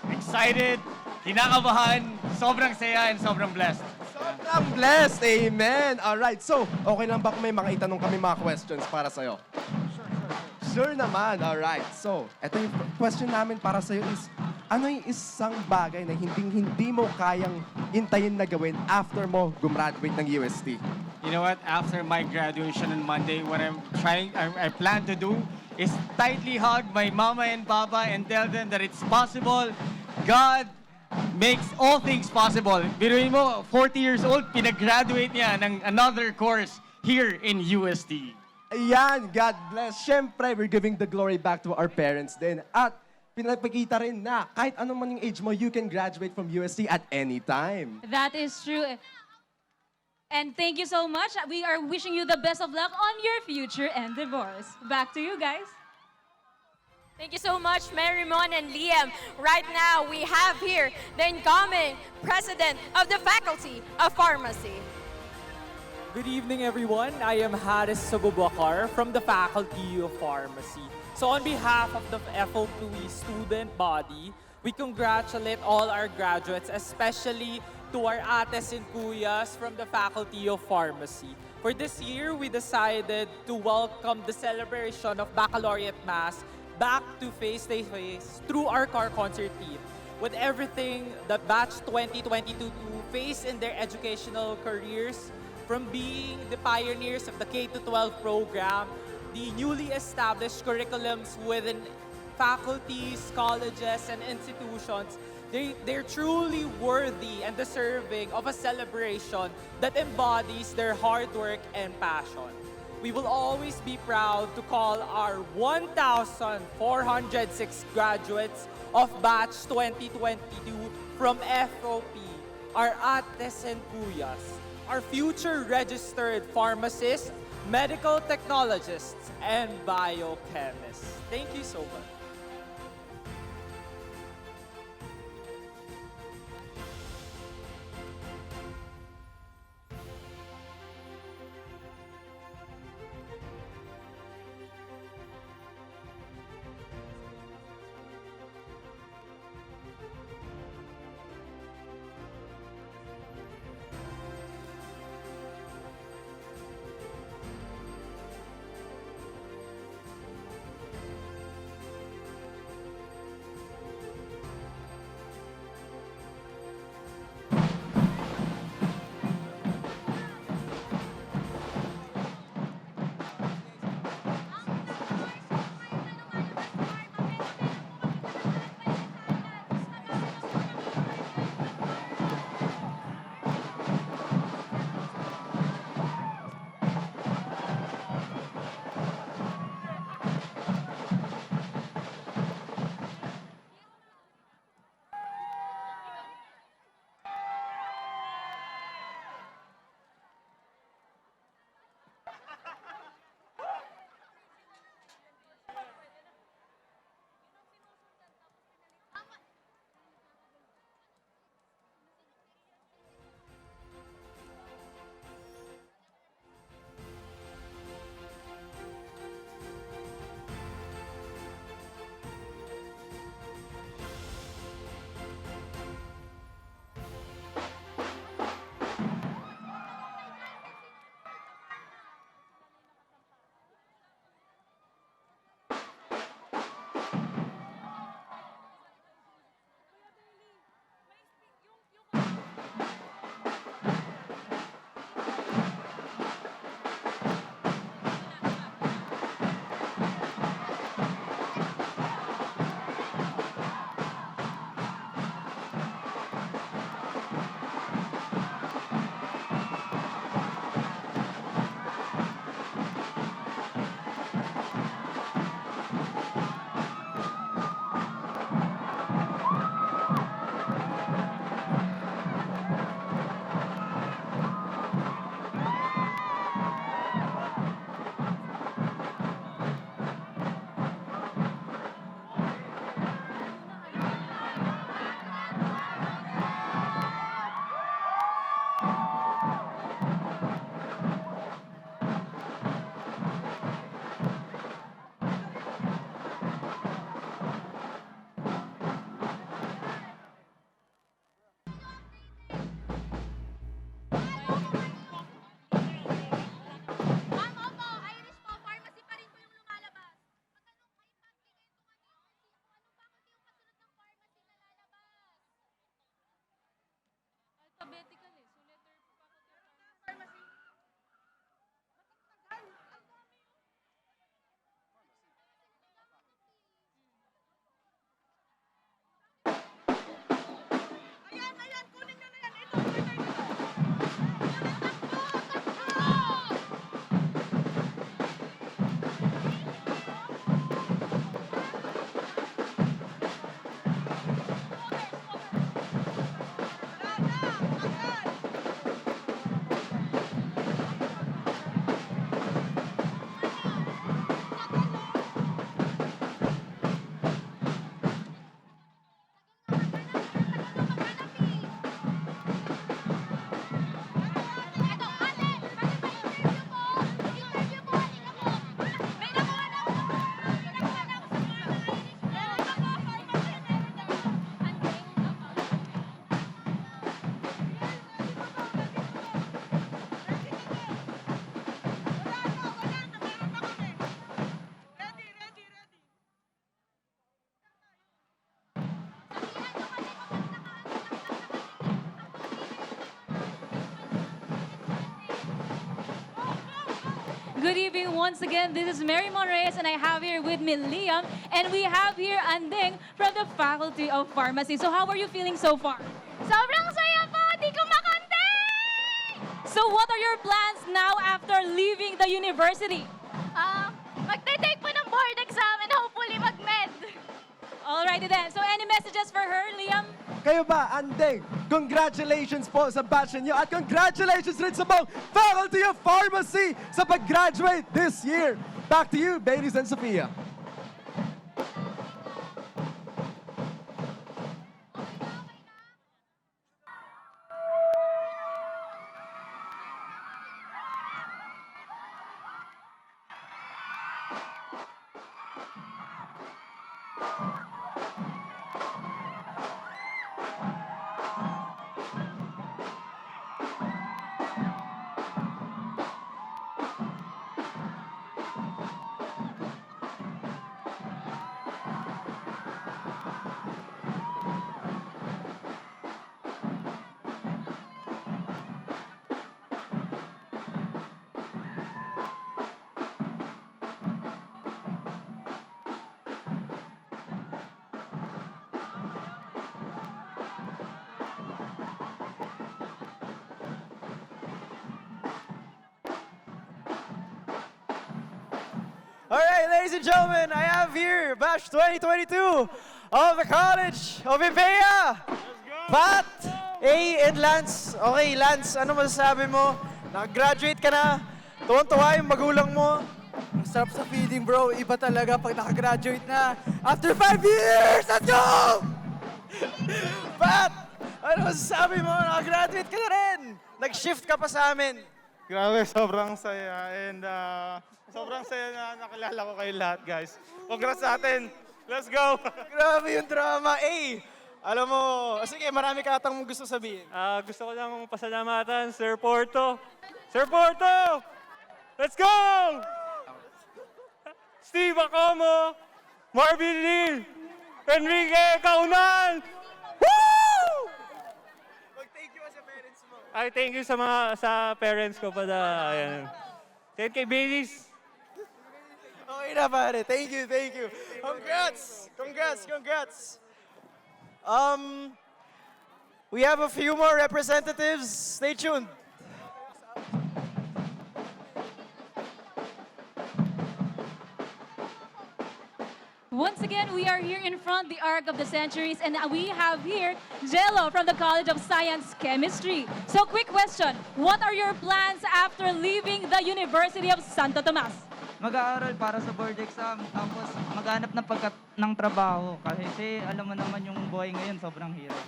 Excited, kinakabahan, sobrang saya and sobrang blessed. Sobrang blessed! Amen! Alright, so, okay lang ba kung may mga itanong kami mga questions para sa'yo? Sure naman, alright. So, eto yung question namin para sa'yo is, ano yung isang bagay na hindi mo kayang intayin na gawin after mo gumraduate ng UST? You know what? After my graduation on Monday, what I plan to do is tightly hug my mama and papa and tell them that it's possible. God makes all things possible. Biruin mo, 40 years old, pinag-graduate niya ng another course here in UST. Ayan, God bless. Siyempre, we're giving the glory back to our parents din. At pinapakita rin na kahit anong man yung age mo, you can graduate from UST at any time. That is true. And thank you so much. We are wishing you the best of luck on your future endeavors. Back to you guys. Thank you so much, Mary Mon and Liam. Right now, we have here the incoming President of the Faculty of Pharmacy. Good evening, everyone. I am Haris Sabubakar from the Faculty of Pharmacy. So on behalf of the FOPE student body, we congratulate all our graduates, especially to our ates and kuyas from the Faculty of Pharmacy. For this year, we decided to welcome the celebration of Baccalaureate Mass back to face-to-face through our car concert team. With everything that Batch 2022 face in their educational careers, from being the pioneers of the K-12 program, the newly established curriculums within faculties, colleges, and institutions, they're truly worthy and deserving of a celebration that embodies their hard work and passion. We will always be proud to call our 1,406 graduates of Batch 2022 from FOP, our ates and kuyas, our future registered pharmacists, medical technologists, and biochemists. Thank you so much. Good evening once again. This is Mary Monreyes and I have here with me Liam and we have here Anding from the Faculty of Pharmacy. So how are you feeling so far? Sobrang saya po! Di ko makonte! So what are your plans now after leaving the university? Magte-take po ng board exam and hopefully mag-med. Alrighty then. So any messages for her, Liam? Kayo ba, Andeng? Congratulations po sa batch niyo at congratulations rin sa buong Faculty of Pharmacy sa pag-graduate this year. Back to you, Baileys and Sophia. All right, ladies and gentlemen, I have here batch 2022 of the College of Ibea. Pat, A, and Lance. Okay, Lance, ano masasabi mo? Nag-graduate ka na. Tuwan-tuwa yung magulang mo. Ang sarap sa feeling, bro. Iba talaga pag nakagraduate na. After 5 years! Let's go! Pat, ano masasabi mo? Nakagraduate ka na rin. Nag-shift ka pa sa amin. Grabe, sobrang saya. And sobrang saya na nakilala ko kayo lahat, guys. Congrats sa atin. Let's go! Grabe yung drama. A, alam mo, sige, marami ka atang gusto sabihin. Gusto ko lang pasalamatan, Sir Porto. Sir Porto! Let's go! Steve Acomo, Marvin Lee, Enrique Kaunan! Woo! Mag-thank you sa parents mo. Ay, thank you sa parents ko pala. Ayan. Thank you, Baileys. Okay na pare. Thank you, thank you. Congrats! Congrats, congrats! We have a few more representatives. Stay tuned. Once again, we are here in front the Arc of the Centuries and we have here Jello from the College of Science Chemistry. So quick question, what are your plans after leaving the University of Santo Tomas? Mag-aaral para sa board exam, tapos maghanap ng trabaho. Kasi alam mo naman yung buhay ngayon, sobrang hirap.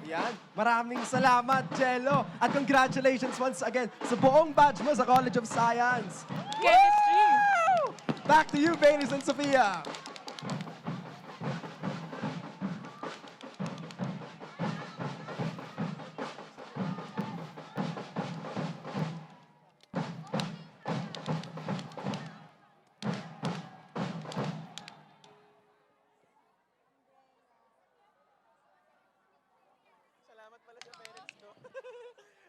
Yan. Maraming salamat, Jello. At congratulations once again sa buong batch mo sa College of Science. Chemistry! Back to you, Baileys and Sophia. Salamat pala sa parents ko.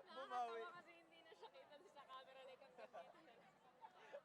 Bumawi. Kasi hindi na siya kita sa camera like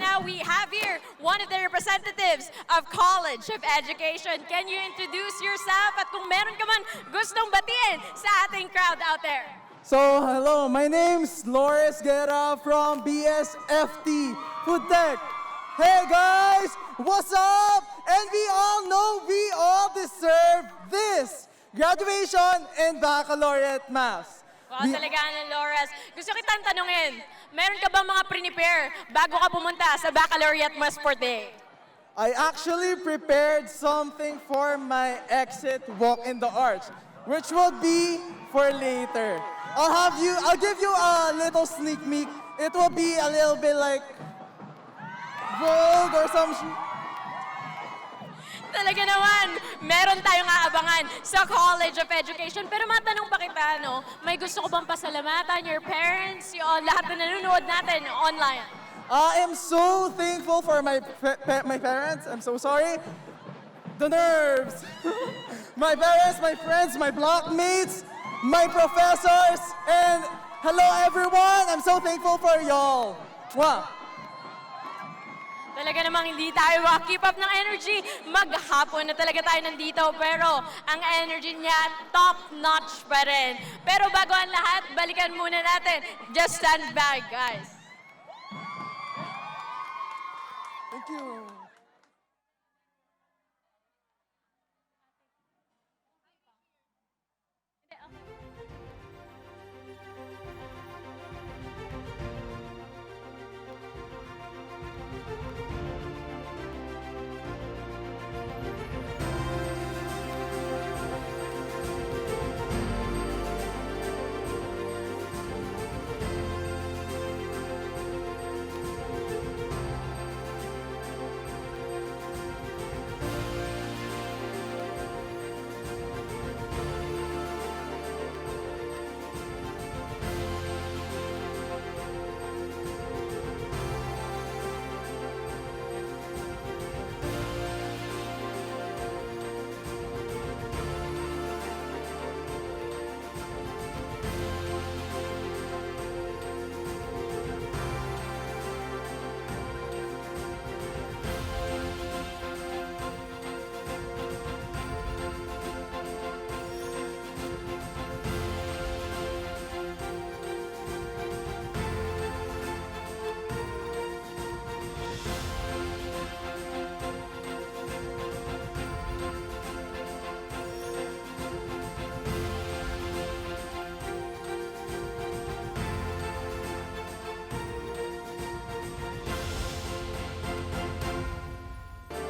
ang we have here one of the representatives of College of Education. Can you introduce yourself at kung meron ka man gustong batiin sa ating crowd out there? So, hello, my name's Loris Guerra from BSFT Food Tech. Hey guys, what's up? And we all know we all deserve this, graduation and baccalaureate mass. Wow, talaga ng Loras. Gusto kitang tanungin, meron ka ba mga prepare bago ka pumunta sa Baccalaureate Mass for day? I actually prepared something for my exit walk in the arch, which will be for later. I'll give you a little sneak peek. It will be a little bit like Vogue or some. Talaga naman, meron tayong aabangan sa College of Education. Pero matanong pa kita, no? May gusto ko bang pasalamatan your parents, yung lahat na nanonood natin online? I am so thankful for my parents. I'm so sorry. The nerves. My parents, my friends, my blockmates, my professors, and hello everyone. I'm so thankful for y'all. Mwah. Talaga namang hindi tayo keep up ng energy. Maghapon na talaga tayo nandito, pero ang energy niya top-notch pa rin. Pero bago ang lahat, balikan muna natin. Just stand back, guys. Thank you.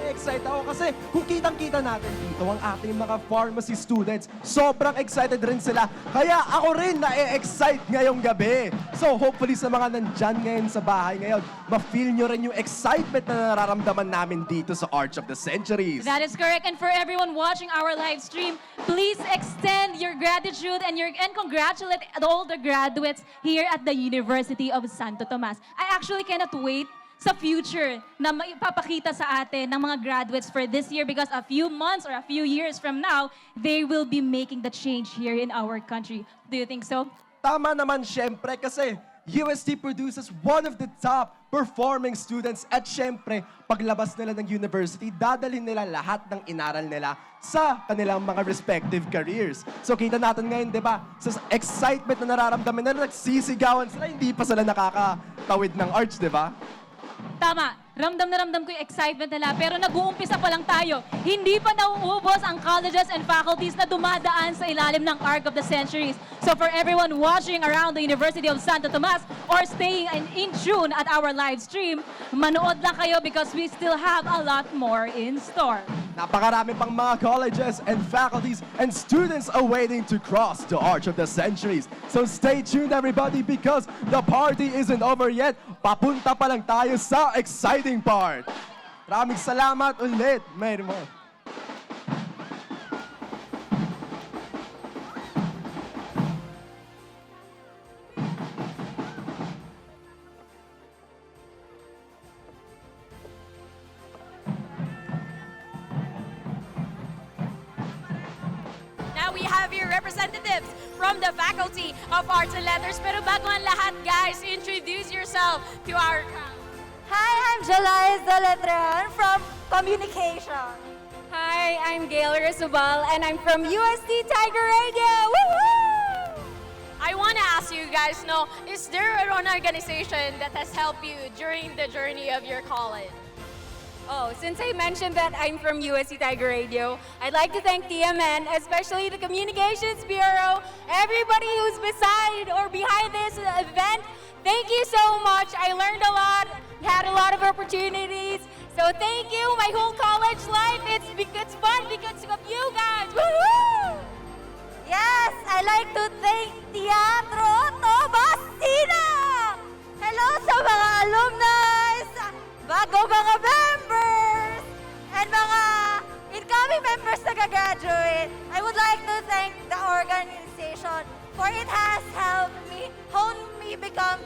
Excited ako kasi kung kitang-kita natin dito ang ating mga pharmacy students, sobrang excited rin sila. Kaya ako rin na-excite ngayong gabi. So hopefully sa mga nandyan ngayon sa bahay ngayon, ma-feel nyo rin yung excitement na nararamdaman namin dito sa Arch of the Centuries. That is correct. And for everyone watching our live stream, please extend your gratitude and congratulate all the graduates here at the University of Santo Tomas. I actually cannot wait sa future na maipapakita sa atin ng mga graduates for this year because a few months or a few years from now, they will be making the change here in our country. Do you think so? Tama naman syempre kasi UST produces one of the top performing students at syempre, paglabas nila ng university, dadalhin nila lahat ng inaral nila sa kanilang mga respective careers. So kita natin ngayon, di ba, sa excitement na nararamdaman nila, nagsisigawan sila, hindi pa sila nakakatawid ng arch, di ba? Tama. Ramdam na ramdam ko yung excitement nila. Pero nag-uumpisa pa lang tayo. Hindi pa nauubos ang colleges and faculties na dumadaan sa ilalim ng Arc of the Centuries. So for everyone watching around the University of Santo Tomas or staying in June at our live stream, manood lang kayo because we still have a lot more in store. Napakarami pang mga colleges and faculties and students awaiting to cross the Arch of the Centuries. So stay tuned everybody because the party isn't over yet. Papunta pa lang tayo sa exciting part. Maraming salamat ulit, Mary Mo. Now we have here representatives from the Faculty of Arts and Letters. Pero bago ang lahat, guys, introduce yourself to our crowd. Hi, I'm Jeliza Letran from Communication. Hi, I'm Gail Resubal and I'm from UST Tiger Radio. Woohoo! I want to guys, no, is there an organization that has helped you during the journey of your college? Oh, since I mentioned that I'm from USC Tiger Radio, I'd like to thank TMN, especially the Communications Bureau, everybody who's beside or behind this event. Thank you so much. I learned a lot, had a lot of opportunities. So thank you, my whole college life. It's fun because of you guys. Woohoo! Yes, I like to thank Teatro Tomasina! Hello sa mga alumni, bago mga members, and mga incoming members na gagraduate. I would like to thank the organization for it has helped me, honed me to become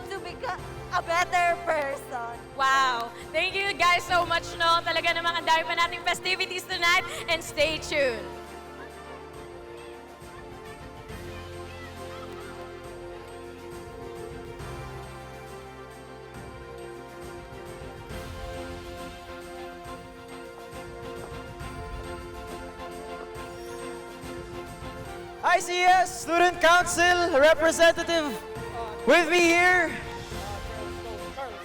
a better person. Wow! Thank you guys so much, no? Talaga namang ang dami pa nating festivities tonight and stay tuned. ICS Student Council representative with me here.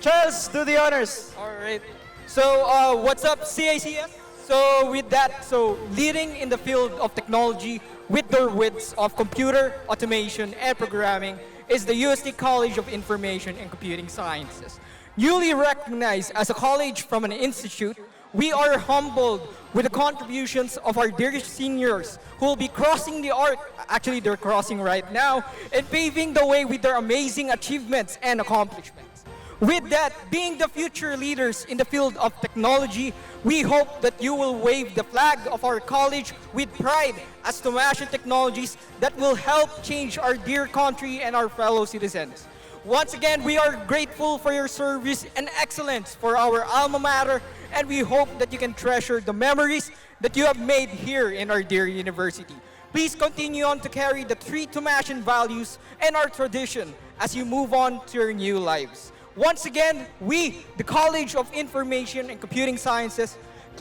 Charles, do the honors. All right. So, what's up, CICS? So, with that, leading in the field of technology with their wits of computer, automation, and programming is the UST College of Information and Computing Sciences. Newly recognized as a college from an institute, we are humbled with the contributions of our dear seniors who will be crossing the arc, actually they're crossing right now, and paving the way with their amazing achievements and accomplishments. With that, being the future leaders in the field of technology, we hope that you will wave the flag of our college with pride as Thomasian technologies that will help change our dear country and our fellow citizens. Once again, we are grateful for your service and excellence for our alma mater, and we hope that you can treasure the memories that you have made here in our dear university. Please continue on to carry the three Thomasian values and our tradition as you move on to your new lives. Once again, we, the College of Information and Computing Sciences,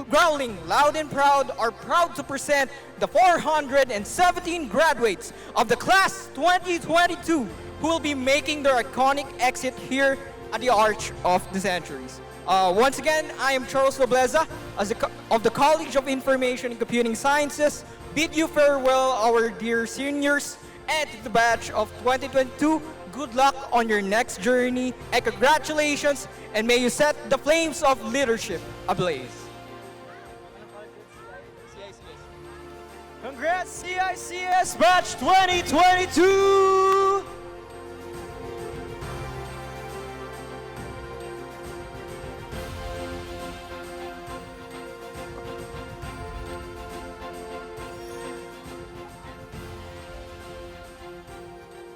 growling loud and proud, are proud to present the 417 graduates of the class 2022 who will be making their iconic exit here at the Arch of the Centuries. Once again, I am Charles Nobleza of the College of Information and Computing Sciences. Bid you farewell, our dear seniors, and to the batch of 2022. Good luck on your next journey, and congratulations, and may you set the flames of leadership ablaze. Congrats, CICS Batch 2022!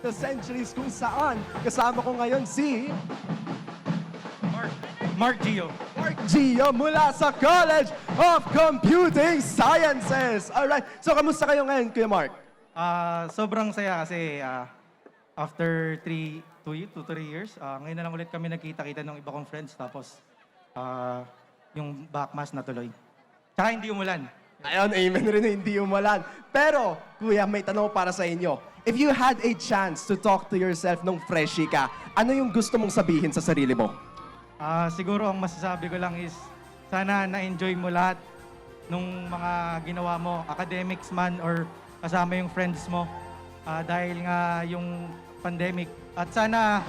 The Centuries kung saan kasama ko ngayon si Mark Gio. Mark Gio mula sa College of Computing Sciences. Alright, so kamusta kayo ngayon, Kuya Mark? Sobrang saya kasi after 2 to 3 years, ngayon na lang ulit kami nagkita-kita ng iba kong friends tapos yung Bacc Mass natuloy. Tsaka hindi umulan. Ayun, amen rin na hindi umulan. Pero, Kuya, may tanong para sa inyo. If you had a chance to talk to yourself nung freshie ka, ano yung gusto mong sabihin sa sarili mo? Siguro ang masasabi ko lang is sana na-enjoy mo lahat nung mga ginawa mo, academics man or kasama yung friends mo dahil nga yung pandemic. At sana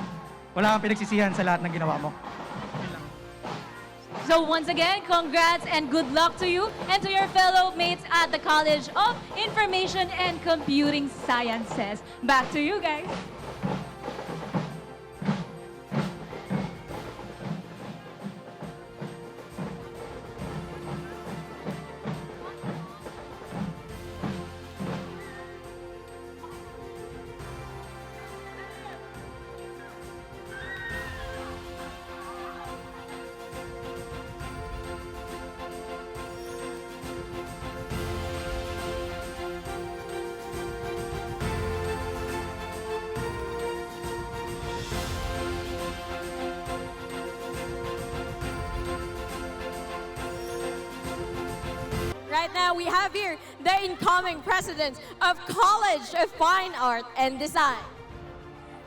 wala kang pinagsisihan sa lahat ng ginawa mo. So once again, congrats and good luck to you and to your fellow mates at the College of Information and Computing Sciences. Back to you guys. Right now, we have here the incoming president of College of Fine Art and Design.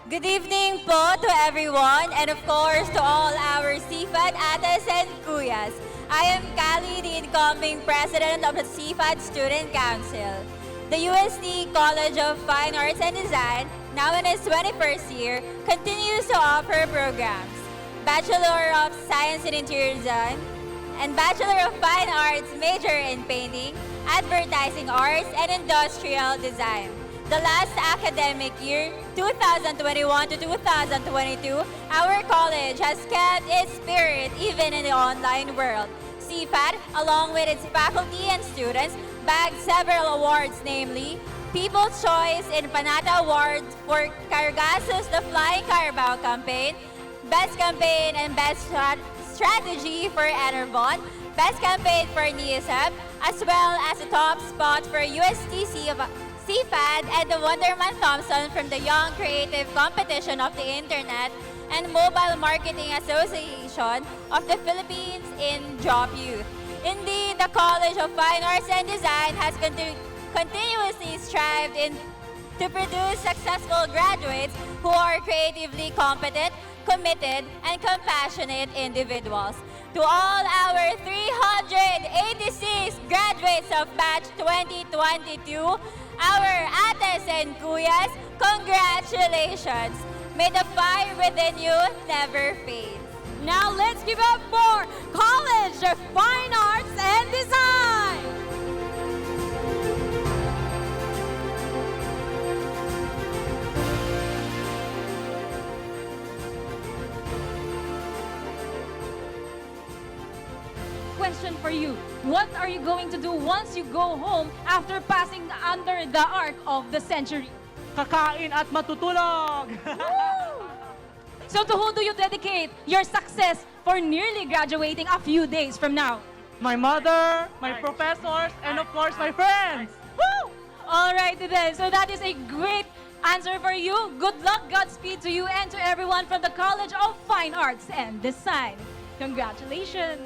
Good evening po to everyone and of course to all our CFAD ates and kuyas. I am Kali, the incoming president of the CFAD Student Council. The UST College of Fine Arts and Design, now in its 21st year, continues to offer programs. Bachelor of Science in Interior Design and Bachelor of Fine Arts major in Painting, Advertising Arts, and Industrial Design. The last academic year, 2021 to 2022, our college has kept its spirit even in the online world. CFAD, along with its faculty and students, bagged several awards, namely People's Choice in Panata Award for Cargasos the Flying Carabao campaign, Best Campaign and Best Strategy for Enervon, Best Campaign for NISAP, as well as a top spot for USTC of CFAD and the Wonderman Thompson from the Young Creative Competition of the Internet and Mobile Marketing Association of the Philippines in Job Youth. Indeed, the College of Fine Arts and Design has continuously strived to produce successful graduates who are creatively competent, committed, and compassionate individuals. To all our 386 graduates of Batch 2022, our ates and kuyas, congratulations! May the fire within you never fade. Now let's give up for College of Fine Arts and Design! Question for you. What are you going to do once you go home after passing under the arc of the century? Kakain at matutulog! So to who do you dedicate your success for nearly graduating a few days from now? My mother, my professors, and of course my friends! Woo! All right then, so that is a great answer for you. Good luck, Godspeed to you and to everyone from the College of Fine Arts and Design. Congratulations!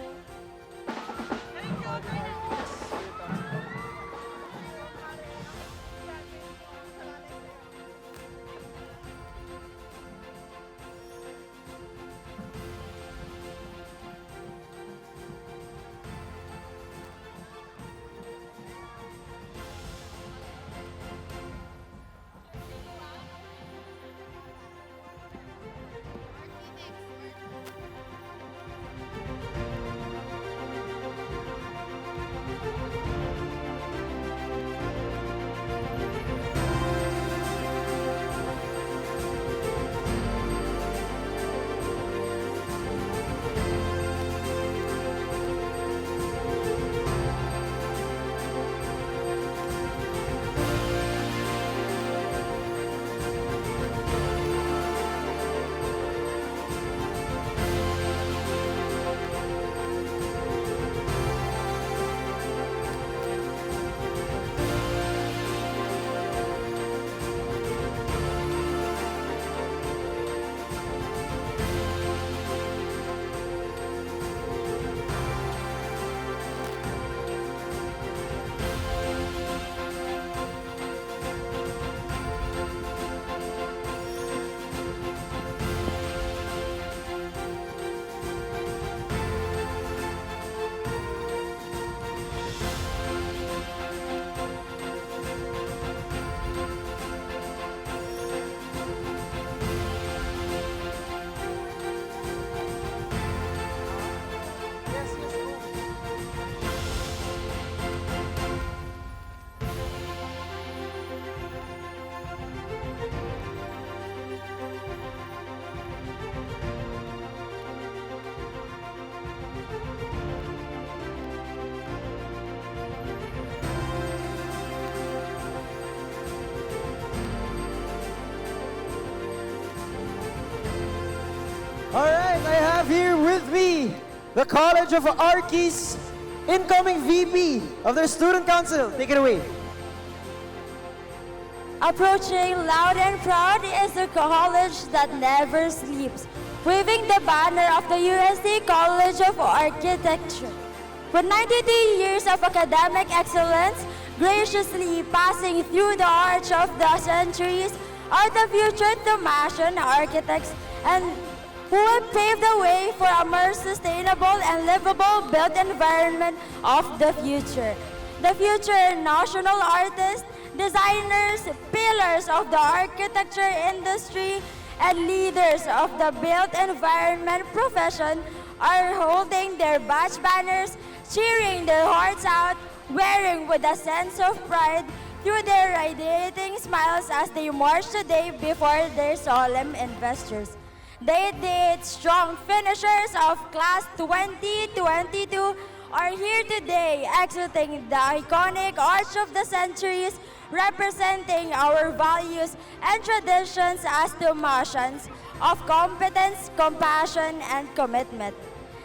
All right, I have here with me the College of Archies incoming VP of their Student Council. Take it away. Approaching loud and proud is the college that never sleeps, waving the banner of the UST College of Architecture. With 92 years of academic excellence, graciously passing through the arch of the centuries, are the future Thomasian architects and who will pave the way for a more sustainable and livable built environment of the future. The future national artists, designers, pillars of the architecture industry, and leaders of the built environment profession are holding their batch banners, cheering their hearts out, wearing with a sense of pride through their radiating smiles as they march today before their solemn investors. The 88 strong finishers of Class 2022 are here today exiting the iconic Arch of the Centuries, representing our values and traditions as Thomasians of competence, compassion, and commitment.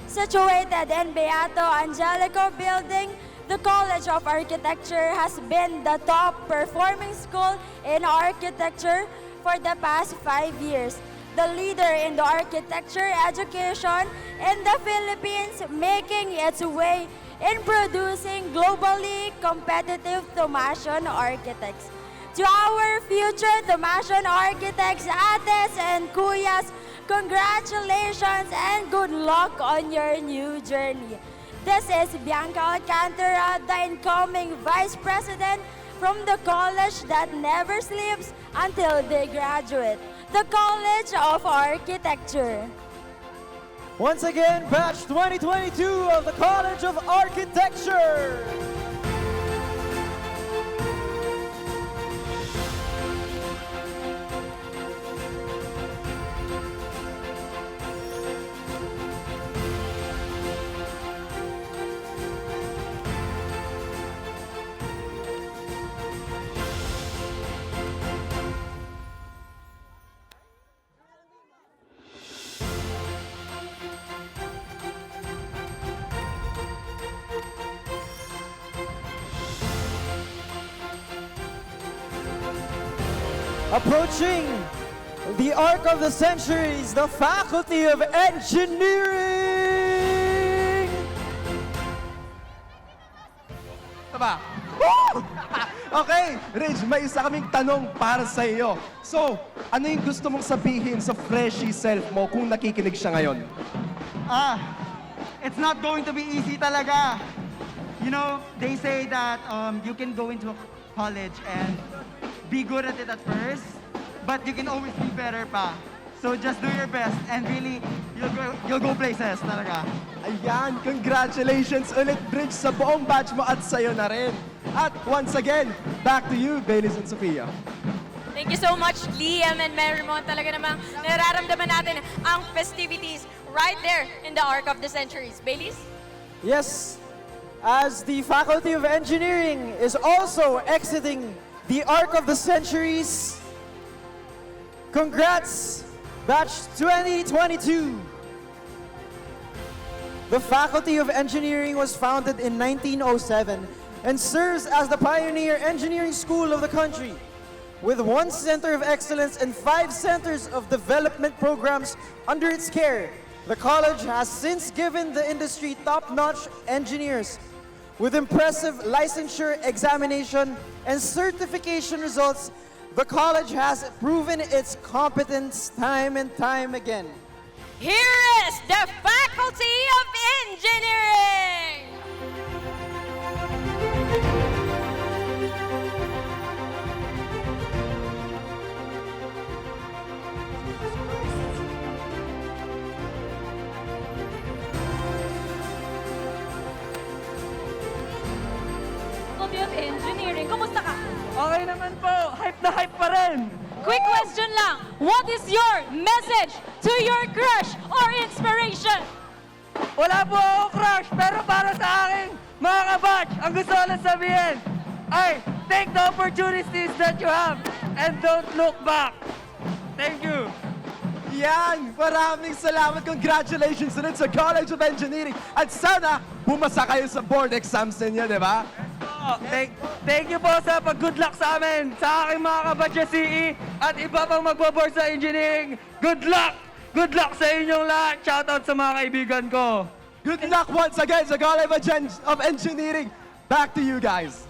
Situated in Beato Angelico Building, the College of Architecture has been the top performing school in architecture for the past 5 years. The leader in the architecture education in the Philippines, making its way in producing globally competitive Thomasian architects. To our future Thomasian architects, ates and kuyas, congratulations and good luck on your new journey. This is Bianca Alcantara, the incoming Vice President from the college that never sleeps until they graduate, the College of Architecture. Once again, batch 2022 of the College of Architecture. Approaching the arc of the centuries, the Faculty of Engineering! Tama? Woo! Okay, Ridge, may isa kaming tanong para sa iyo. So, ano yung gusto mong sabihin sa freshy self mo kung nakikinig siya ngayon? It's not going to be easy talaga. You know, they say that you can go into college and be good at it at first, but you can always be better pa. So just do your best and really, you'll go places talaga. Ayan, congratulations ulit, Bridge, sa buong batch mo at sa'yo na rin. At once again, back to you, Baileys and Sophia. Thank you so much, Liam and Merrimon. Talaga namang nararamdaman natin ang festivities right there in the Arc of the Centuries. Baileys? Yes, as the Faculty of Engineering is also exiting the Arc of the Centuries, congrats, batch 2022. The Faculty of Engineering was founded in 1907 and serves as the pioneer engineering school of the country. With 1 center of excellence and 5 centers of development programs under its care, the college has since given the industry top-notch engineers. With impressive licensure, examination, and certification results, the college has proven its competence time and time again. Here is the Faculty of Engineering! Faculty of Engineering, kumusta ka? Okay naman po, hype na hype pa rin. Quick question lang, what is your message to your crush or inspiration? Wala po ako crush, pero para sa akin, mga kabatch, ang gusto ko lang sabihin ay take the opportunities that you have and don't look back. Thank you. Yan! Maraming salamat. Congratulations ulit sa College of Engineering. At sana, bumasa kayo sa board exams ninyo, di ba? Thank you po sa pag-good luck sa amin, sa aking mga kabatcha CE at iba pang magbo-board sa engineering. Good luck! Good luck sa inyong lahat. Shoutout sa mga kaibigan ko. Good luck once again sa College of Engineering. Back to you guys.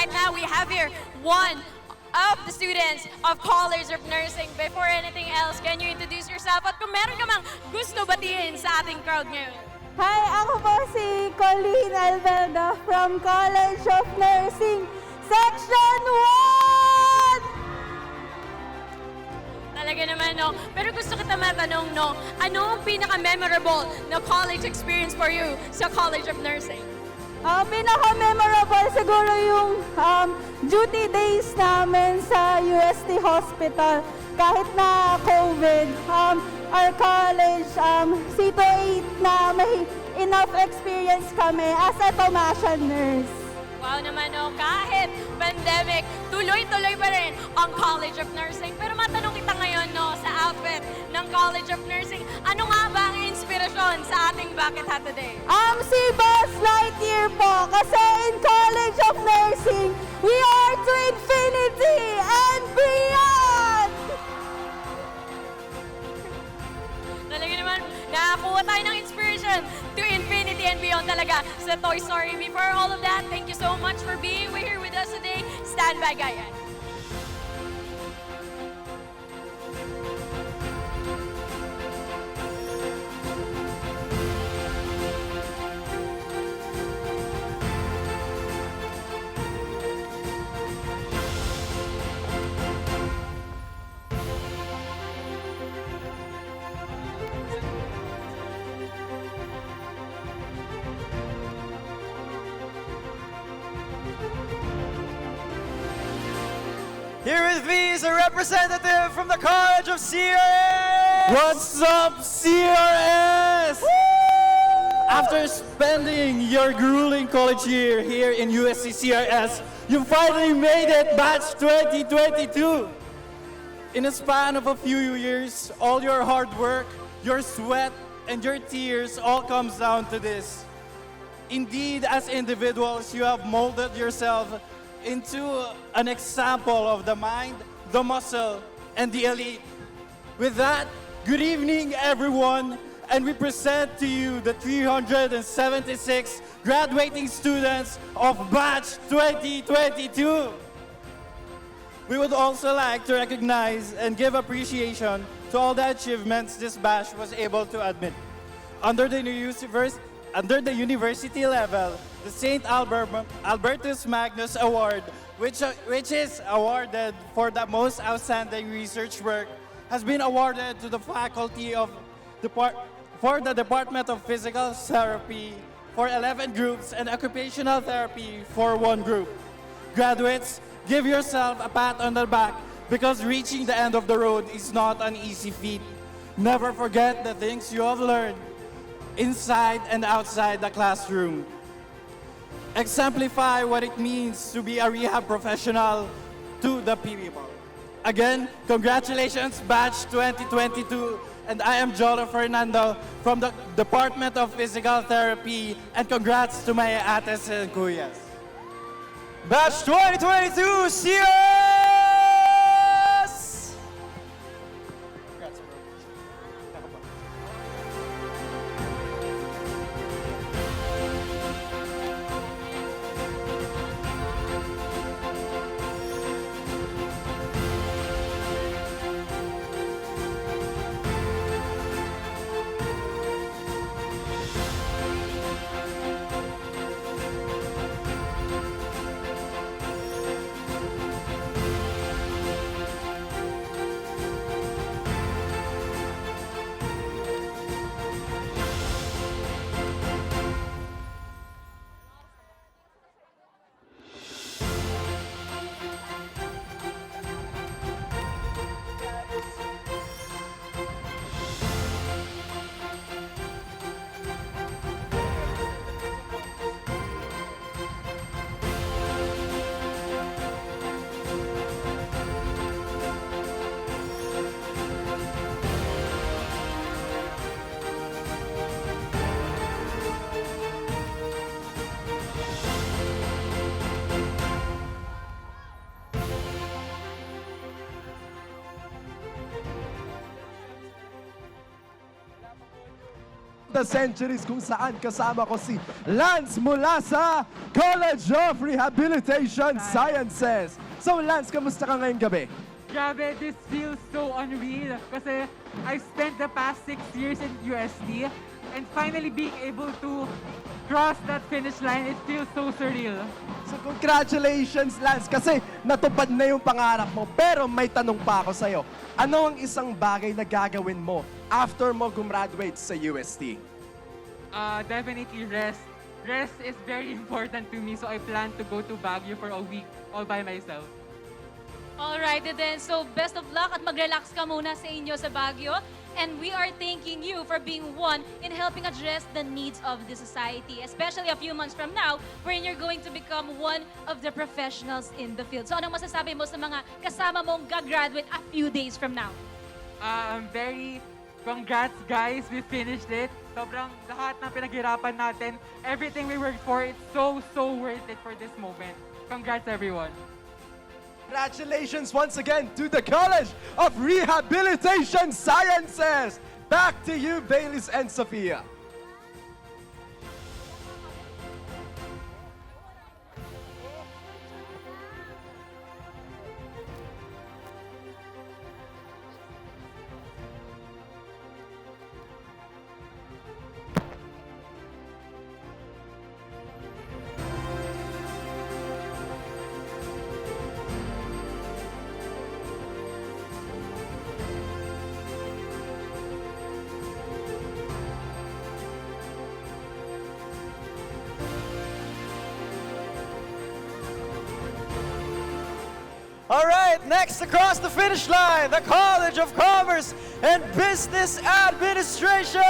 right now we have here one of the students of College of Nursing. Before anything else, can you introduce yourself? At kung meron ka mang gusto batiin sa ating crowd ngayon. Hi, ako po si Colleen Alberda from College of Nursing, Section 1! Talaga naman, no? Pero gusto kita matanong, no? Ano ang pinaka-memorable na college experience for you sa College of Nursing? Pinaka-memorable siguro yung duty days namin sa UST Hospital. Kahit na COVID, our college, C2 8 na may enough experience kami as a Thomasian nurse. Wow naman, no? Kahit pandemic, tuloy-tuloy pa rin ang College of Nursing. Pero matanong kita ngayon, no, sa outfit ng College of Nursing, ano nga ba ang inspirasyon sa ating Bucket Hat today? Si Buzz Lightyear po, kasi in College of Nursing, we are to infinity and beyond! Talaga naman, nakakuha tayo ng inspiration to infinity and beyond talaga sa Toy Story. Before all of that, thank you so much for being here with us today. Stand by, guys. Here with me is a representative from the College of CRS! What's up, CRS? After spending your grueling college year here in USC CRS, you finally made it, batch 2022. In a span of a few years, all your hard work, your sweat, and your tears all comes down to this. Indeed, as individuals, you have molded yourself into an example of the mind, the muscle, and the elite. With that, good evening, everyone, and we present to you the 376 graduating students of Batch 2022. We would also like to recognize and give appreciation to all the achievements this batch was able to admit. Under the university level, the St. Albertus Magnus Award, which is awarded for the most outstanding research work, has been awarded to the faculty of for the Department of Physical Therapy for 11 groups and Occupational Therapy for 1 group. Graduates, give yourself a pat on the back because reaching the end of the road is not an easy feat. Never forget the things you have learned inside and outside the classroom. Exemplify what it means to be a rehab professional to the people. Again, congratulations, Batch 2022, and I am Jolo Fernando from the Department of Physical Therapy, and congrats to my ates and kuyas. Batch 2022, CRS! the Centuries kung saan kasama ko si Lance mula sa College of Rehabilitation Sciences. So Lance, kamusta ka ngayong gabi? Grabe, this feels so unreal kasi I spent the past 6 years in UST and finally being able to cross that finish line, it feels so surreal. So congratulations Lance kasi natupad na yung pangarap mo. Pero may tanong pa ako sa'yo. Ano ang isang bagay na gagawin mo after mo gumraduate sa UST? Definitely rest. Rest is very important to me, so I plan to go to Baguio for a week all by myself. Alright then, so best of luck at mag-relax ka muna sa inyo sa Baguio. And we are thanking you for being one in helping address the needs of the society, especially a few months from now, wherein you're going to become one of the professionals in the field. So anong masasabi mo sa mga kasama mong gagraduate a few days from now? Congrats guys, we finished it. Sobrang lahat ng pinaghirapan natin, everything we worked for, it's so worth it for this moment. Congrats everyone. Congratulations once again to the College of Rehabilitation Sciences. Back to you, Baylis and Sophia. All right, next across the finish line, the College of Commerce and Business Administration!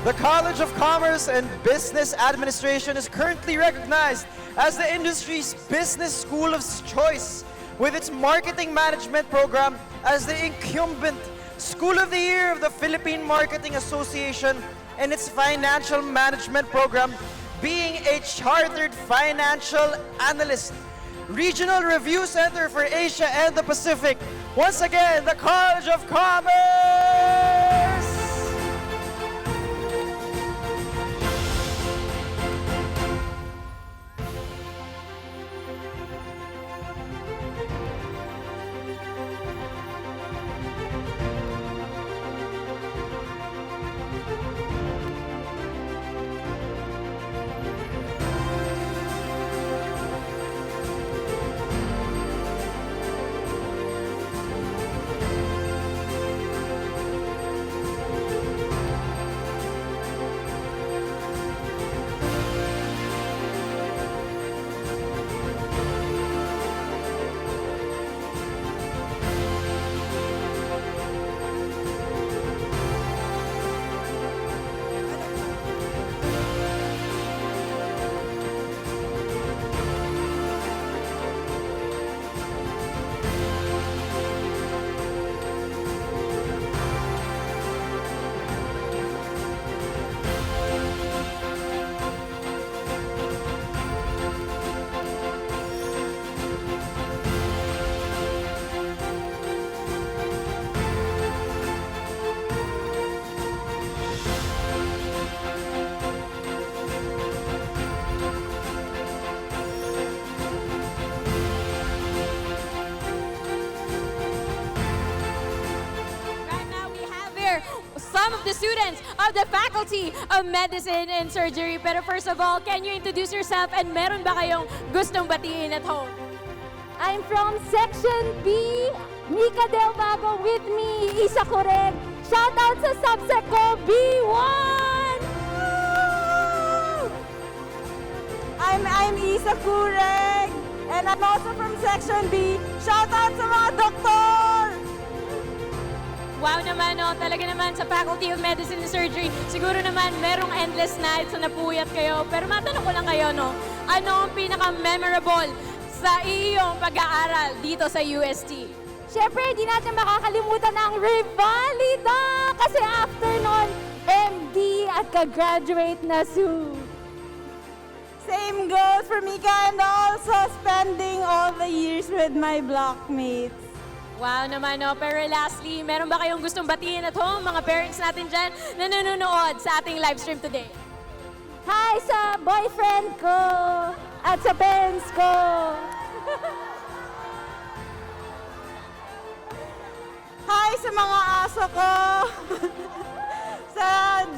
The College of Commerce and Business Administration is currently recognized as the industry's business school of choice, with its marketing management program as the incumbent School of the Year of the Philippine Marketing Association and its financial management program being a chartered financial analyst. Regional Review Center for Asia and the Pacific. Once again, the College of Commerce! some of the students of the Faculty of Medicine and Surgery. Pero first of all, can you introduce yourself and meron ba kayong gustong batiin at home? I'm from Section B. Mika Del Vago with me, Isa Coreg. Shout out sa subsec ko, B1! I'm Isa Coreg. And I'm also from Section B. Shout out sa mga doktor! Wow naman, no? Talaga naman sa Faculty of Medicine and Surgery, siguro naman merong endless nights na napuyat kayo. Pero matanong ko lang kayo, no? Ano ang pinaka-memorable sa iyong pag-aaral dito sa UST? Siyempre, di natin makakalimutan ang Revalida! Kasi after nun, MD at ka-graduate na soon. Same goes for Mika and also spending all the years with my blockmates. Wow naman, no? Pero lastly, meron ba kayong gustong batiin at home, mga parents natin dyan na nanonood sa ating live stream today? Hi sa boyfriend ko at sa parents ko. Hi sa mga aso ko. Sa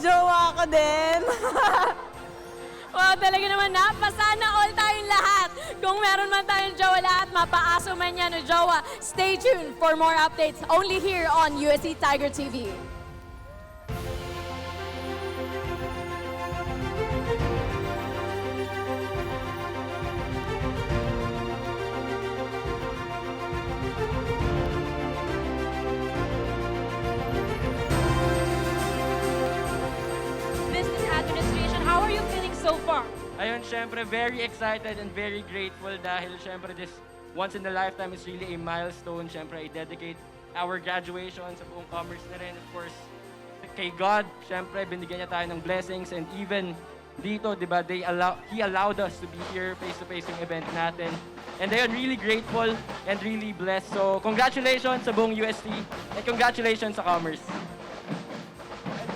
jowa ko din. Wow, talaga naman napasana all tayong lahat. Kung meron man tayong jowa lahat, mapaaso man yan o jowa, stay tuned for more updates only here on USC Tiger TV. Business administration, how are you feeling so far? Ayun, syempre, very excited and very grateful dahil syempre this once in a lifetime is really a milestone. Syempre, I dedicate our graduation sa buong commerce na rin. Of course, kay God, syempre, binigyan niya tayo ng blessings and even dito, di ba, He allowed us to be here face-to-face yung event natin. And ayun, really grateful and really blessed. So, congratulations sa buong UST and congratulations sa commerce.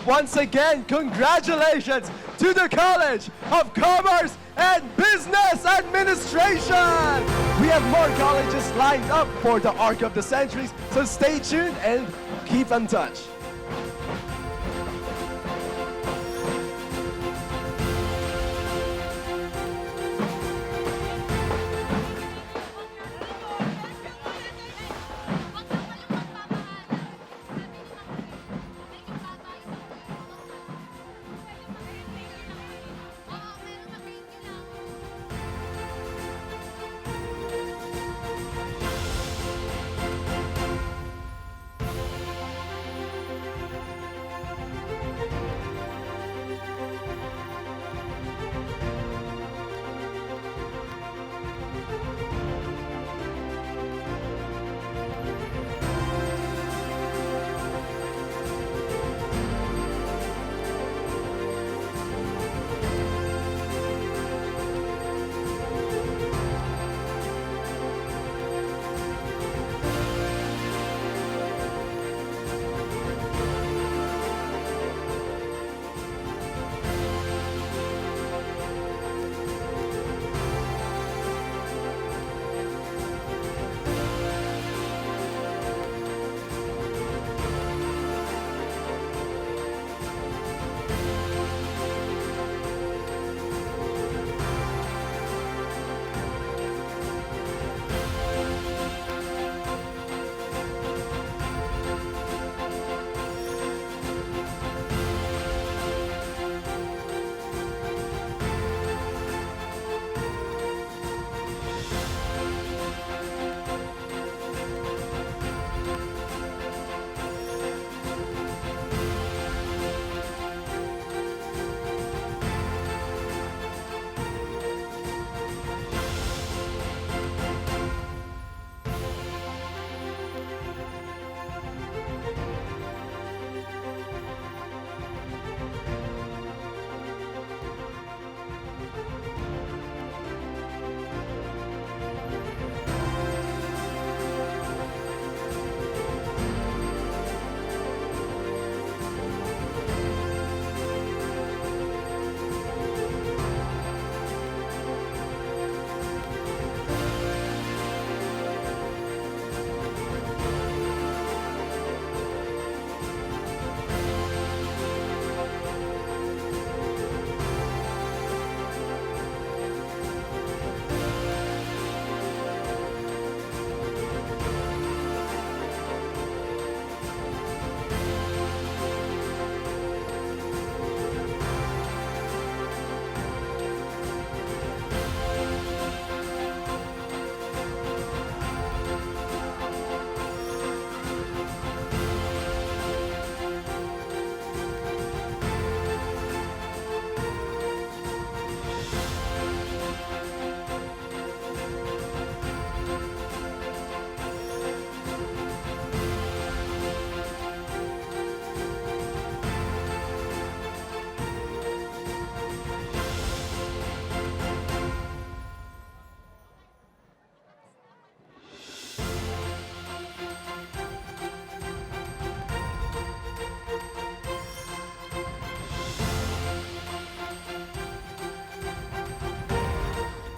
Once again, congratulations to the College of Commerce and Business Administration! We have more colleges lined up for the Arc of the Centuries, so stay tuned and keep in touch.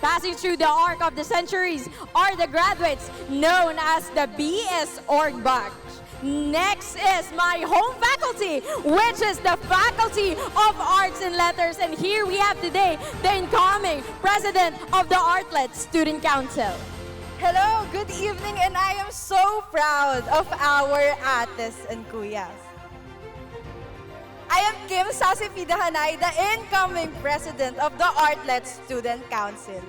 Passing through the arc of the centuries are the graduates known as the BS Org Batch. Next is my home faculty, which is the Faculty of Arts and Letters. And here we have today the incoming President of the Artlet Student Council. Hello, good evening, and I am so proud of our ates and kuyas. I am Kim Sasipidahanay, the incoming President of the Artlet Student Council.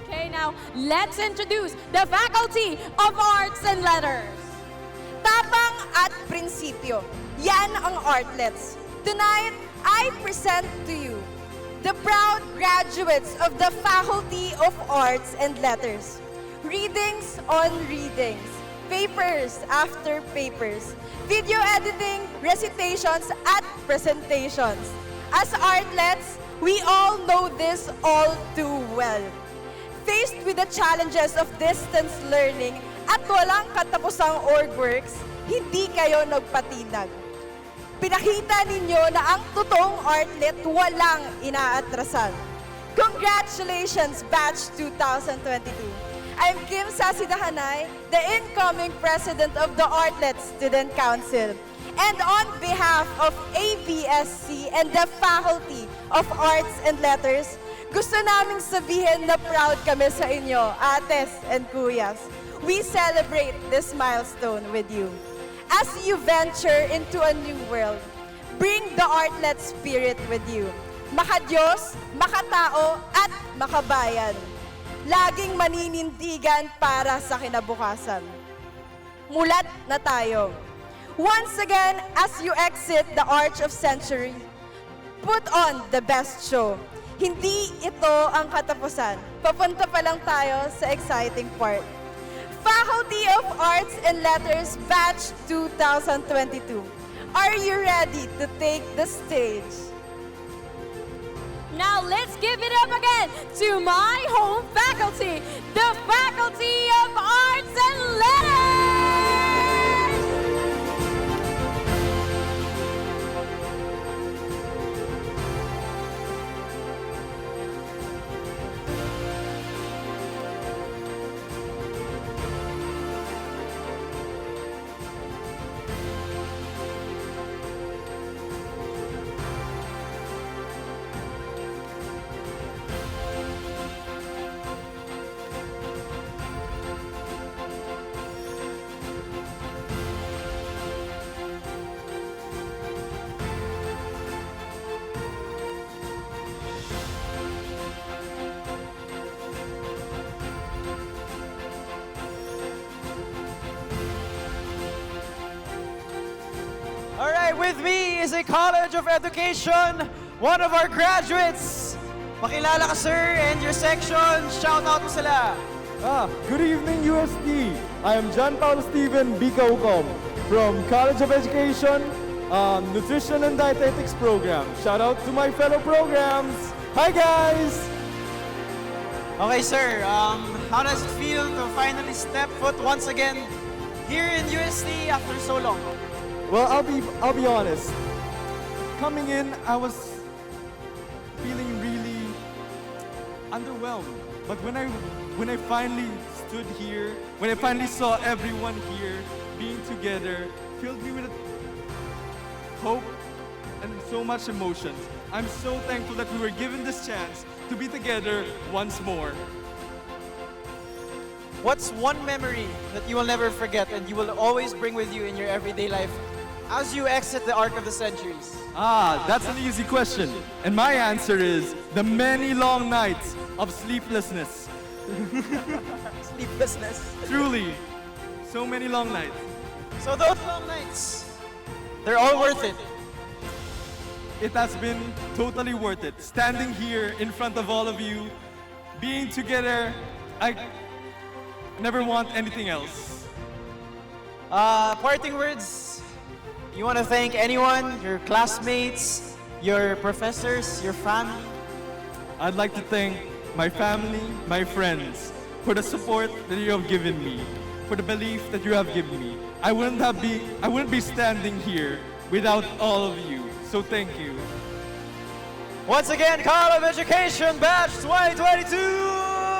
Okay, now let's introduce the Faculty of Arts and Letters. Tapang at prinsipyo, yan ang Artlets. Tonight, I present to you the proud graduates of the Faculty of Arts and Letters. Readings on readings, papers after papers, video editing, recitations at presentations. As Artlets, we all know this all too well. Faced with the challenges of distance learning at walang katapusang org works, hindi kayo nagpatinag. Pinakita ninyo na ang totoong Artlet walang inaatrasan. Congratulations, Batch 2022! I'm Kim Sasidahanay, the incoming President of the Artlet Student Council. And on behalf of ABSC and the Faculty of Arts and Letters, gusto naming sabihin na proud kami sa inyo, ates and kuyas. We celebrate this milestone with you. As you venture into a new world, bring the Artlet spirit with you. Maka-Diyos, makatao, at makabayan. Laging maninindigan para sa kinabukasan. Mulat na tayo. Once again, as you exit the Arch of Century, put on the best show. Hindi ito ang katapusan. Papunta pa lang tayo sa exciting part. Faculty of Arts and Letters Batch 2022. Are you ready to take the stage? Now let's give it up again to my home faculty, the Faculty of Arts and Letters! All right, with me is a College of Education, one of our graduates. Makilala ka, sir, and your section. Shout out mo sila. Good evening, USD. I am John Paul Steven Bicaucom from College of Education, Nutrition and Dietetics Program. Shout out to my fellow programs. Hi, guys. Okay, sir. How does it feel to finally step foot once again here in USD after so long? Well, I'll be honest. Coming in, I was feeling really underwhelmed. But when I finally stood here, when I finally saw everyone here being together, filled me with hope and so much emotion. I'm so thankful that we were given this chance to be together once more. What's one memory that you will never forget and you will always bring with you in your everyday life as you exit the arc of the centuries? That's an easy question. And my answer is the many long nights of sleeplessness. Sleeplessness. Truly, so many long nights. So those long nights, they're all worth it. It has been totally worth it. Standing here in front of all of you, being together, I never want anything else. Parting words. You want to thank anyone, your classmates, your professors, your family? I'd like to thank my family, my friends, for the support that you have given me, for the belief that you have given me. I wouldn't be standing here without all of you. So thank you. Once again, College of Education Batch 2022!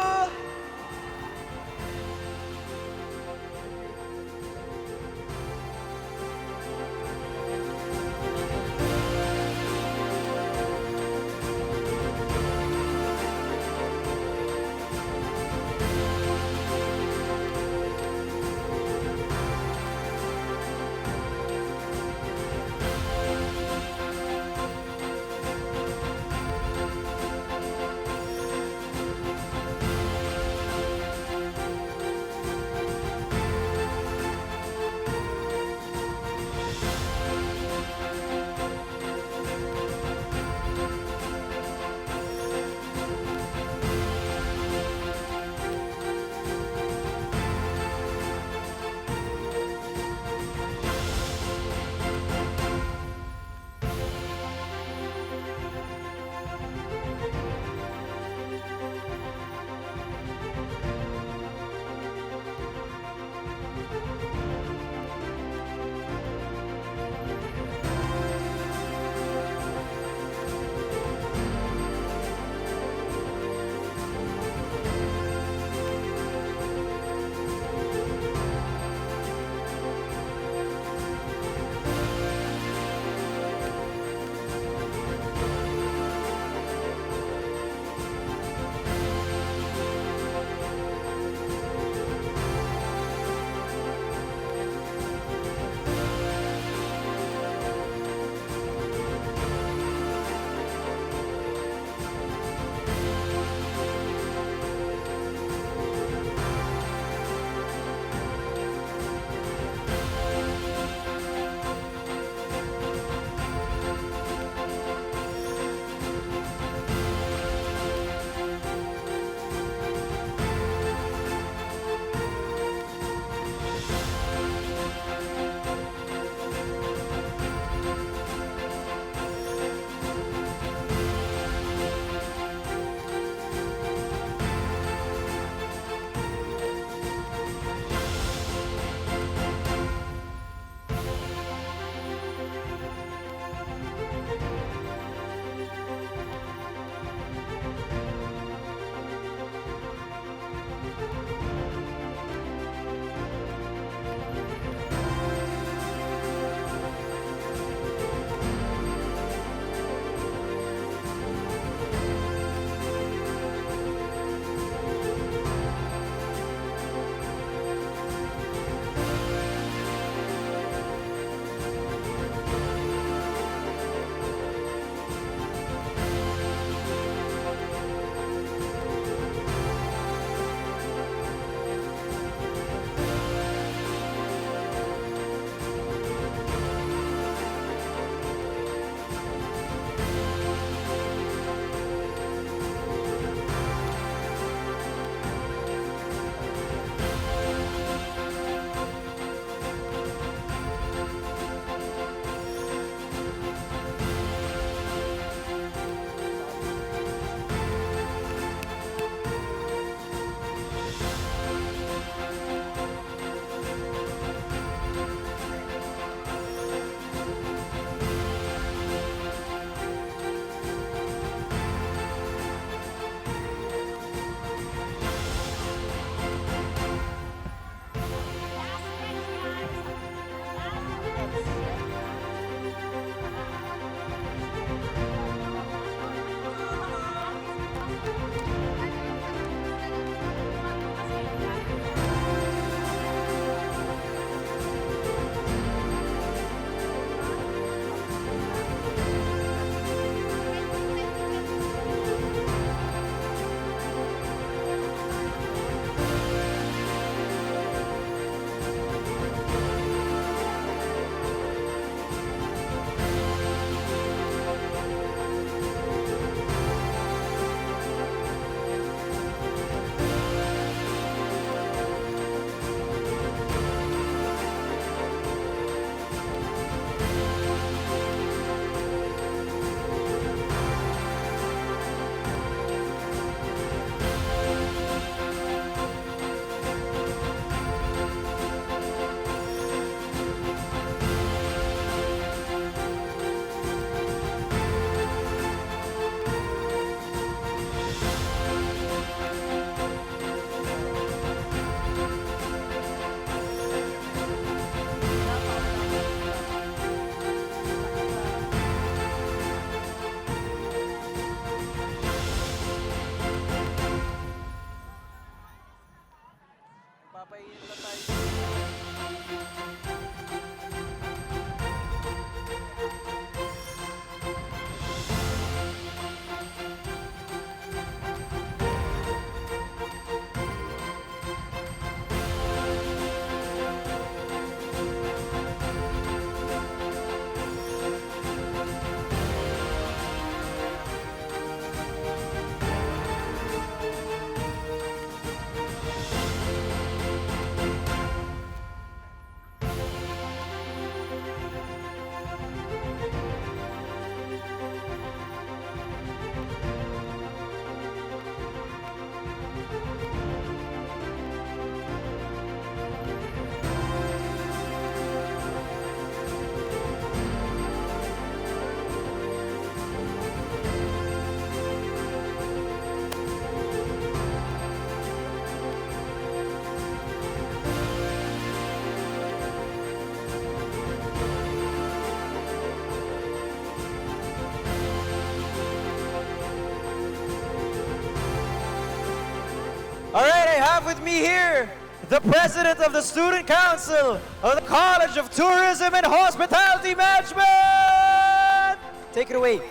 have with me here the President of the Student Council of the College of Tourism and Hospitality Management! Take it away.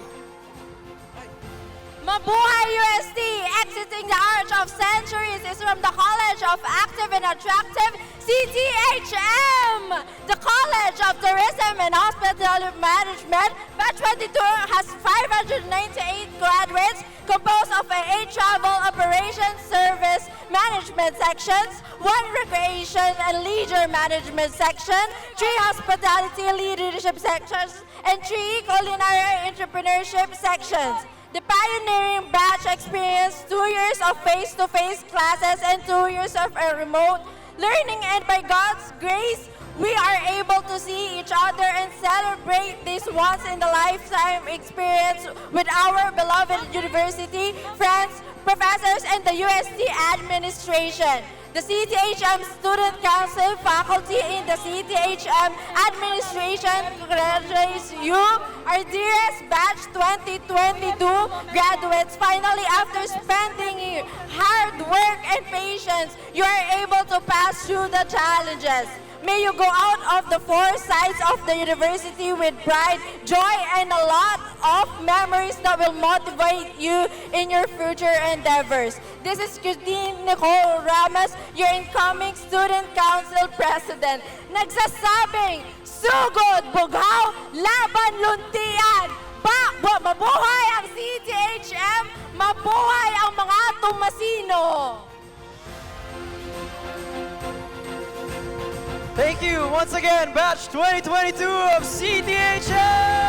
Mabuhay UST! Exiting the Arch of Centuries is from the College of Active and Attractive CTHM! The College of Tourism and Hospitality Management, Batch 22, has 598 graduates composed of 8 travel operations service management sections, 1 recreation and leisure management section, 3 hospitality leadership sections, and 3 culinary entrepreneurship sections. The pioneering batch experienced 2 years of face-to-face classes and 2 years of remote learning, and by God's grace, we are able to see each other and celebrate this once-in-a-lifetime experience with our beloved university, friends, professors, and the UST administration. The CTHM Student Council faculty in the CTHM administration congratulates you, our dearest batch 2022 graduates. Finally, after spending hard work and patience, you are able to pass through the challenges. May you go out of the 4 sides of the university with pride, joy, and a lot of memories that will motivate you in your future endeavors. This is Christine Nicole Ramos, your incoming Student Council President. Nagsasabing, sugod, bughaw, laban, luntian. Mabuhay ang CTHM, mabuhay ang mga Thomasino. Thank you once again, Batch 2022 of CTHM!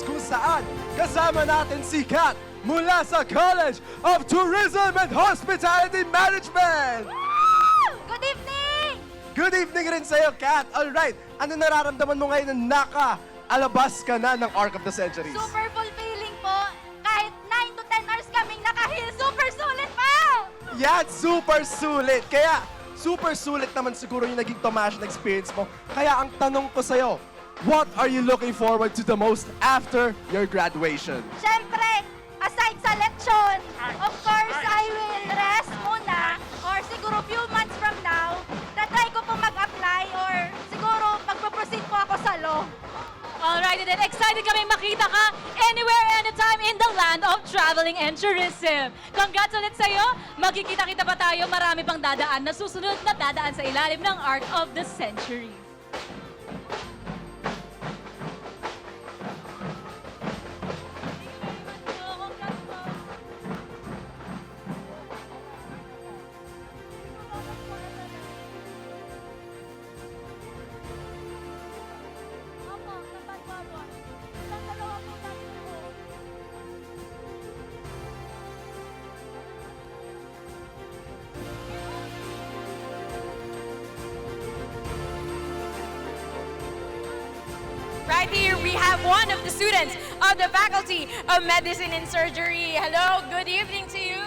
Kung saan kasama natin si Kat mula sa College of Tourism and Hospitality Management! Good evening! Good evening rin sa'yo, Kat. Alright, ano nararamdaman mo ngayon na naka-alabas ka na ng Arc of the Centuries? Super fulfilling po. Kahit 9 to 10 hours kaming nakahil, super sulit po! Yan, super sulit. Kaya, super sulit naman siguro yung naging Thomasian experience mo. Kaya ang tanong ko sa'yo, what are you looking forward to the most after your graduation? Siyempre, aside sa leksyon, of course, I will rest muna or siguro few months from now, tatry ko po mag-apply or siguro magpo-proceed po ako sa law. Alright, and then excited kami makita ka anywhere, anytime in the land of traveling and tourism. Congrats ulit sa'yo. Magkikita-kita pa tayo. Marami pang dadaan na susunod na dadaan sa ilalim ng Arc of the Century. Right here, we have one of the students of the Faculty of Medicine and Surgery. Hello, good evening to you.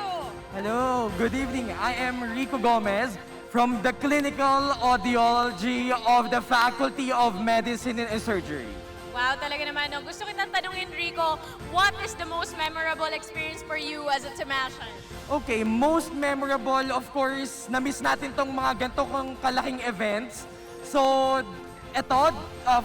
Hello, good evening. I am Rico Gomez from the Clinical Audiology of the Faculty of Medicine and Surgery. Wow, talaga naman. No? Gusto kitang tanungin, Rico, what is the most memorable experience for you as a Thomasian? Okay, most memorable, of course, na-miss natin tong mga ganito kong kalaking events. So, ito,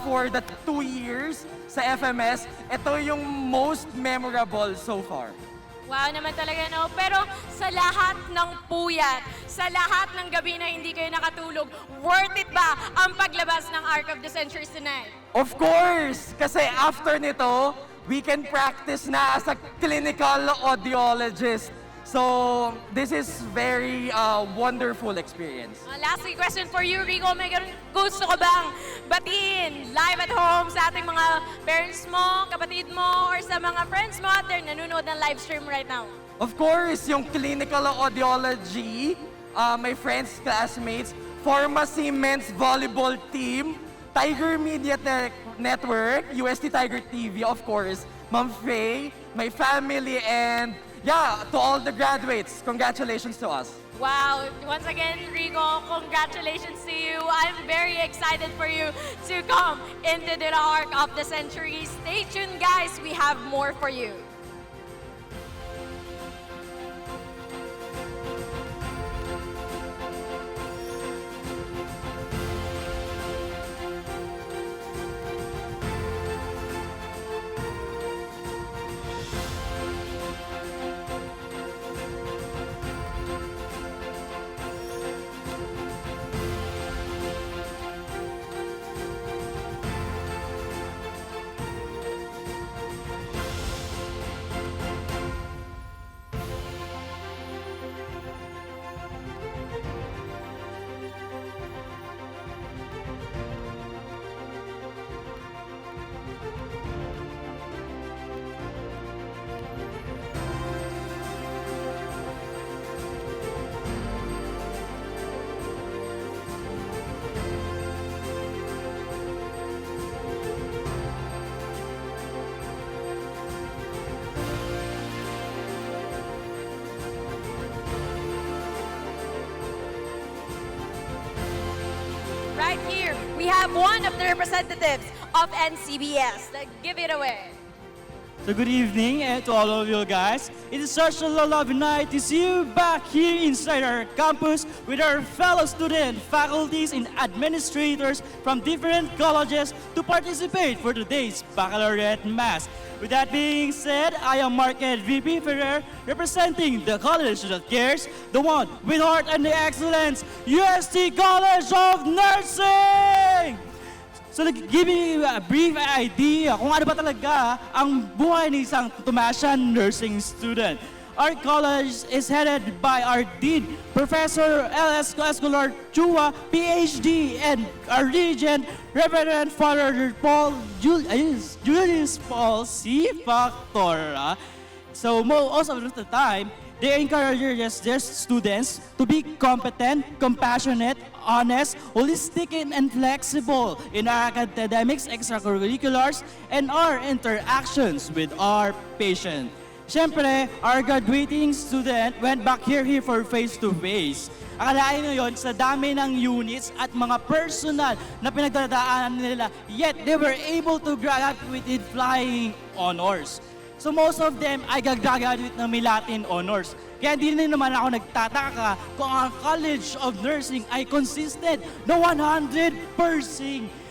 for the 2 years sa FMS, ito yung most memorable so far. Wow naman talaga, no? Pero sa lahat ng puyat, sa lahat ng gabi na hindi kayo nakatulog, worth it ba ang paglabas ng Arc of the Centuries tonight? Of course! Kasi after nito, we can practice na as a clinical audiologist. So, this is very wonderful experience. Lastly, question for you, Rico. May gusto ko bang batiin live at home sa ating mga parents mo, kapatid mo, or sa mga friends mo out there nanonood ng live stream right now? Of course, yung clinical audiology, my friends, classmates, Pharmacy Men's Volleyball Team, Tiger Media Network, UST Tiger TV, of course, Ma'am Faye, my family, and yeah, to all the graduates, congratulations to us. Wow, once again, Rico, congratulations to you. I'm very excited for you to come into the Arc of the Century. Stay tuned, guys. We have more for you. Right here, we have one of the representatives of NCBS. Give it away. So good evening and to all of you guys. It is such a lovely night to see you back here inside our campus with our fellow students, faculties, and administrators from different colleges to participate for today's Baccalaureate Mass. With that being said, I am Market VP Ferrer, representing the college that cares, the one with heart and the excellence, UST College of Nursing! So giving you a brief idea kung ano ba talaga ang buhay ng isang Thomasian nursing student. Our college is headed by our Dean, Professor L.S. Escolar Chua, PhD, and our Regent, Reverend Father Paul Julius Paul C. Factor. So most of the time, they encourage their students to be competent, compassionate, honest, holistic, and flexible in our academics, extracurriculars, and our interactions with our patient. Siyempre, our graduating student went back here for face-to-face. Akalain nyo yun, sa dami ng units at mga personal na pinagdadaanan nila, yet they were able to graduate with flying honors. So most of them ay gagraduate ng may Latin honors. Kaya hindi na naman ako nagtataka kung ang College of Nursing ay consistent na 100%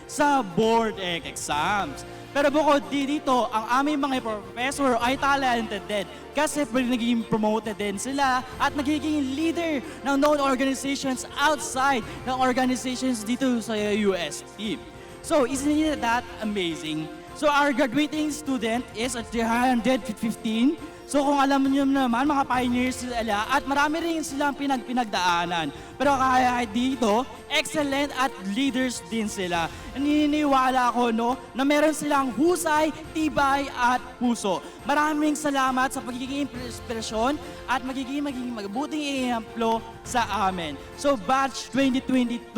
sa board exams. Pero bukod dito, ang aming mga professor ay talented din kasi nagiging promoted din sila at nagiging leader ng known organizations outside ng organizations dito sa UST. So isn't that amazing? So our graduating student is at 315. So kung alam niyo naman, mga pioneers sila at marami rin silang pinagdaanan. Pero kaya dito, excellent at leaders din sila. Naniniwala ako na meron silang husay, tibay at puso. Maraming salamat sa pagiging inspirasyon at magiging mabuting ehemplo sa amin. So batch 2022,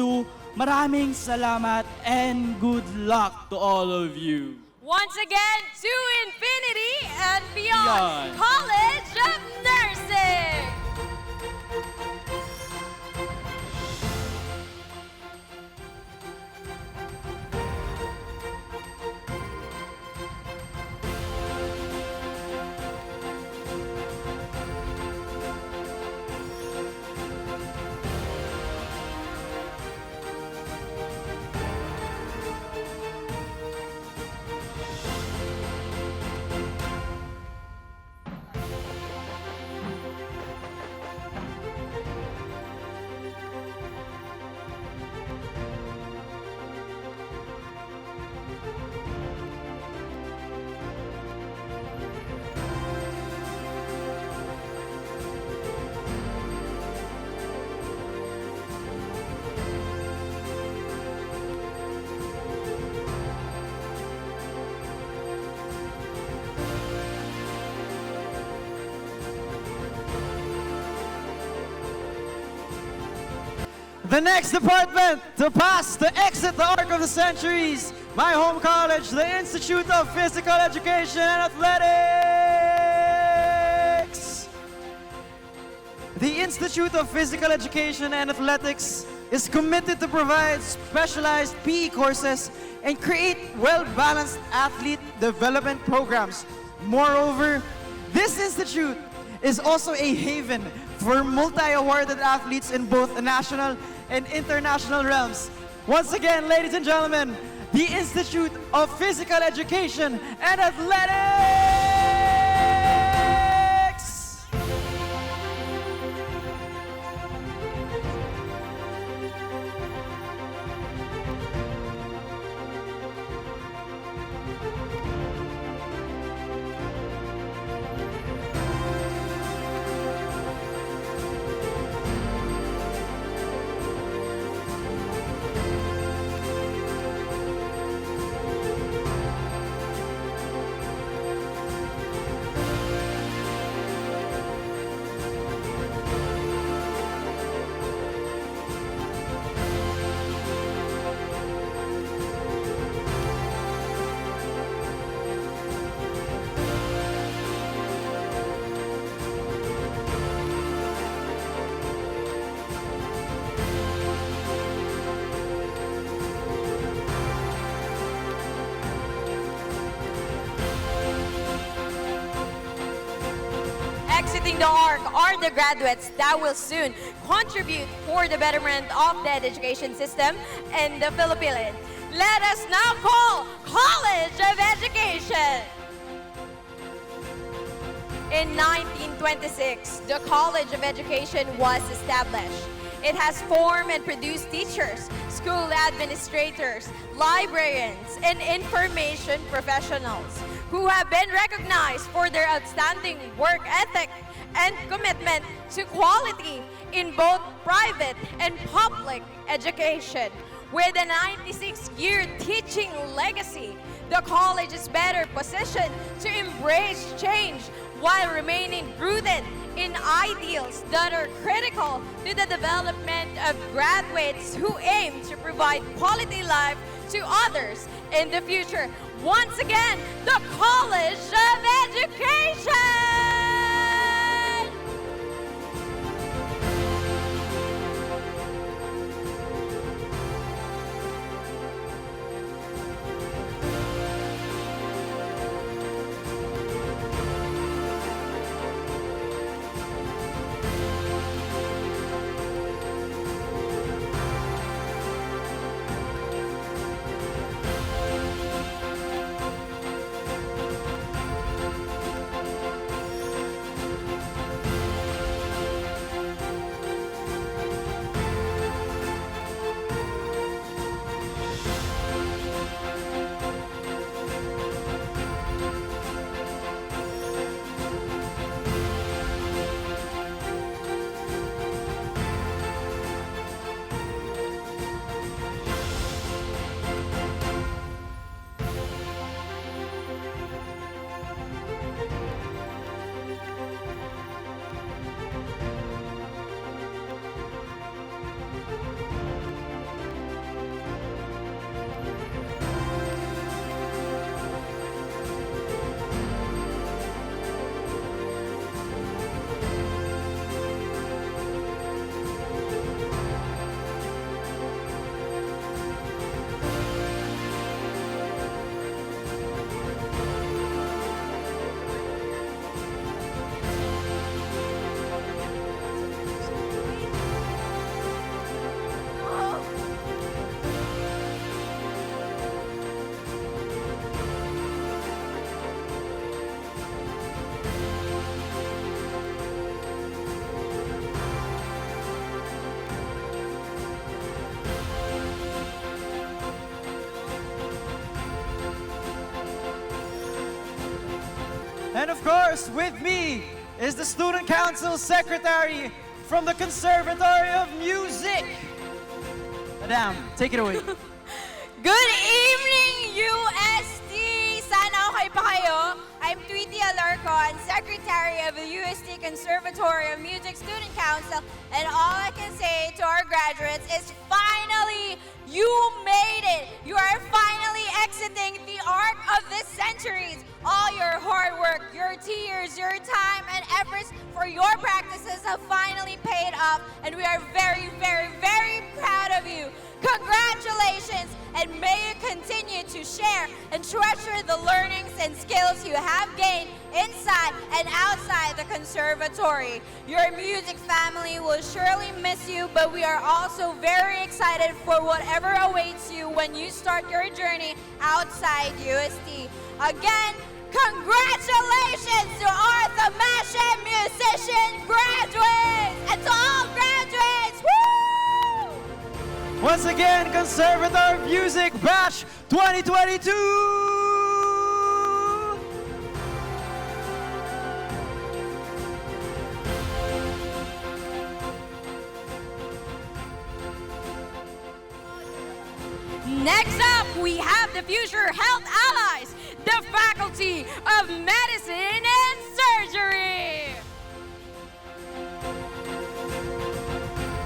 maraming salamat and good luck to all of you. Once again, to infinity and beyond, College of Nursing! The next department to pass to exit the arc of the centuries, my home college, the Institute of Physical Education and Athletics. The Institute of Physical Education and Athletics is committed to provide specialized PE courses and create well-balanced athlete development programs. Moreover, this institute is also a haven for multi-awarded athletes in both the national and international realms. Once again, ladies and gentlemen, the Institute of Physical Education and Athletics! Exiting the arc are the graduates that will soon contribute for the betterment of the education system in the Philippines. Let us now call College of Education. In 1926, the College of Education was established. It has formed and produced teachers, school administrators, librarians, and information professionals who have been recognized for their outstanding work ethic and commitment to quality in both private and public education. With a 96-year teaching legacy, the college is better positioned to embrace change while remaining rooted in ideals that are critical to the development of graduates who aim to provide quality life to others in the future. Once again, the College of Education! And of course, with me is the Student Council Secretary from the Conservatory of Music. Madam, take it away. Good evening, UST! Sana okay pa kayo? I I'm Tweety Alarcon, Secretary of the UST Conservatory of Music Student Council, and all I can say to our graduates is finally, you made it! You are finally exiting the arc of the centuries. All your hard work, your tears, your time, and efforts for your practices have finally paid off, and we are very, very, very proud of you. Congratulations, and may you continue to share and treasure the learnings and skills you have gained inside and outside the conservatory. Your music family will surely miss you, but we are also very excited for whatever awaits you when you start your journey outside UST. Again, congratulations to our Thomasian musician graduates! And to all graduates, woo! Once again, Conservator of Music Batch 2022! Next up, we have the future health allies, the Faculty of Medicine and Surgery.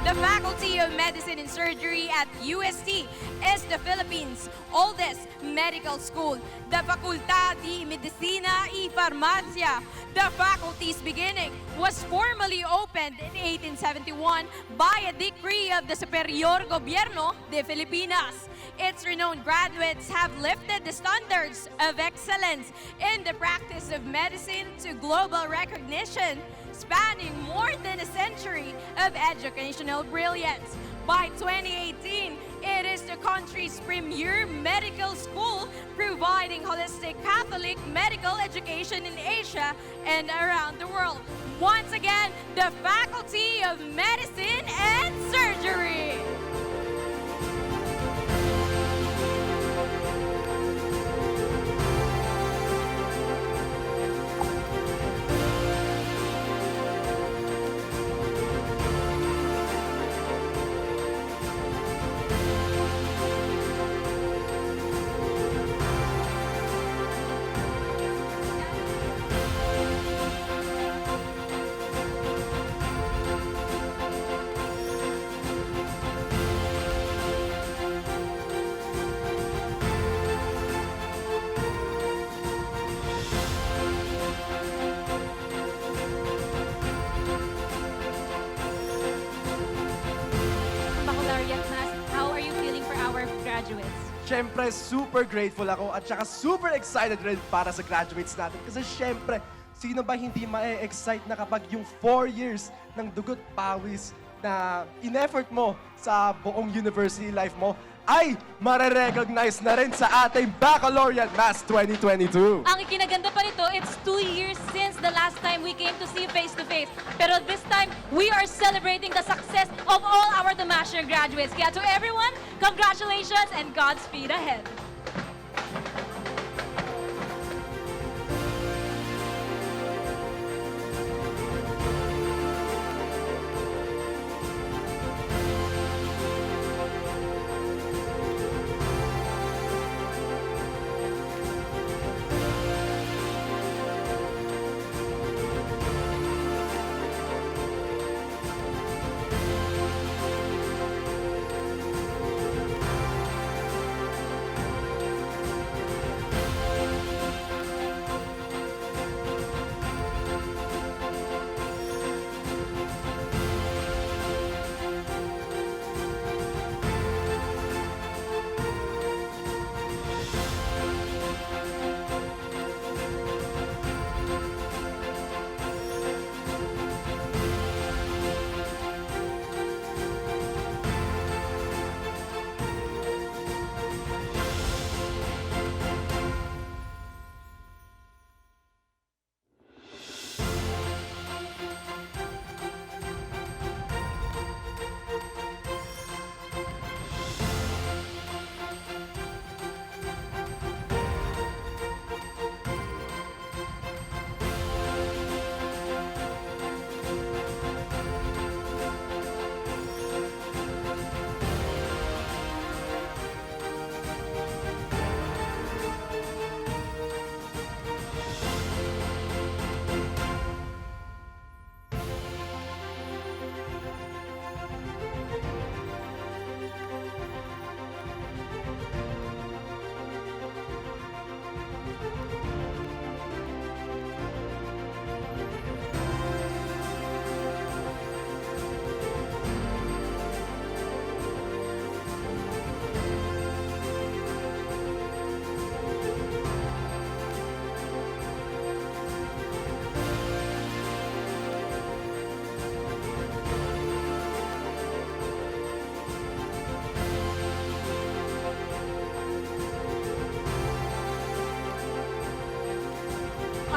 The Faculty of Medicine and Surgery at UST is the Philippines' oldest medical school, the Facultad de Medicina y Farmacia. The faculty's beginning was formally opened in 1871 by a decree of the Superior Gobierno de Filipinas. Its renowned graduates have lifted the standards of excellence in the practice of medicine to global recognition, spanning more than a century of educational brilliance. By 2018, it is the country's premier medical school, providing holistic Catholic medical education in Asia and around the world. Once again, the Faculty of Medicine and Surgery. Baccalaureate Mass, how are you feeling for our graduates? Siyempre, super grateful ako at saka super excited rin para sa graduates natin. Kasi siyempre, sino ba hindi ma-excite na kapag yung 4 years ng dugot pawis na in-effort mo sa buong university life mo ay mare-recognize na rin sa ating Baccalaureate Mass 2022. Ang ikinaganda pa nito, it's 2 years since the last time we came to see face-to-face. Pero this time, we are celebrating the success of all our Thomasian graduates. Kaya to everyone, congratulations and Godspeed ahead.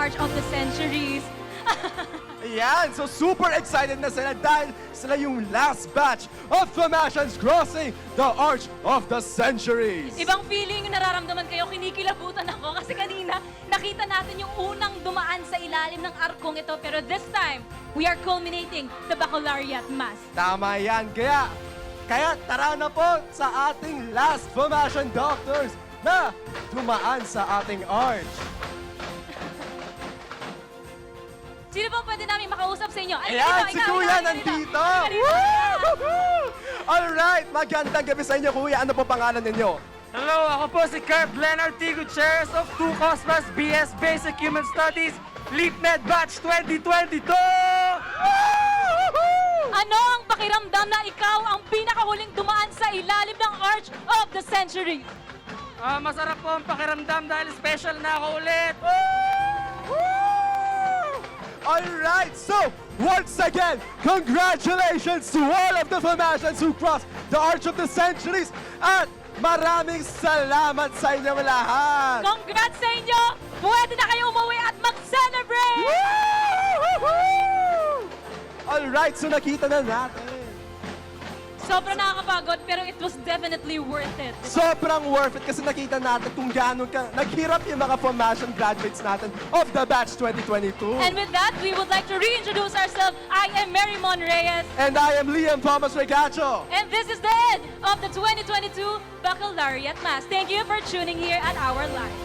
Arch of the Centuries. Ayan, so super excited na sila dahil sila yung last batch of Thomasians crossing the Arch of the Centuries. Ibang feeling yung nararamdaman kayo, kinikilabutan ako kasi kanina nakita natin yung unang dumaan sa ilalim ng arkong ito, pero this time, we are culminating the Baccalaureate Mass. Tama yan, kaya tara na po sa ating last Thomasian doctors na dumaan sa ating arch. Sino po pwede namin makausap sa inyo? Ayan, si Kuya nandito! Alright, magandang gabi sa inyo, Kuya. Ano po pangalan ninyo? Hello, ako po si Kurt Leonard T. Gutierrez of 2 Cosmas BS Basic Human Studies, LeapNet Batch 2022! Ano ang pakiramdam na ikaw ang pinakahuling dumaan sa ilalim ng Arch of the Century? Masarap po ang pakiramdam dahil special na ako ulit! Alright, so once again, congratulations to all of the Thomasians who crossed the Arch of the Centuries at maraming salamat sa inyong lahat! Congrats sa inyo! Pwede na kayo umuwi at mag-celebrate! Alright, so nakita na natin. Sobrang nakakapagod pero it was definitely worth it. Sobrang worth it kasi nakita natin kung gaano naghirap yung mga Thomasian graduates natin of the batch 2022. And with that, we would like to reintroduce ourselves. I am Mary Mon Reyes. And I am Liam Thomas Regacho. And this is the end of the 2022 Baccalaureate Mass. Thank you for tuning here at our live.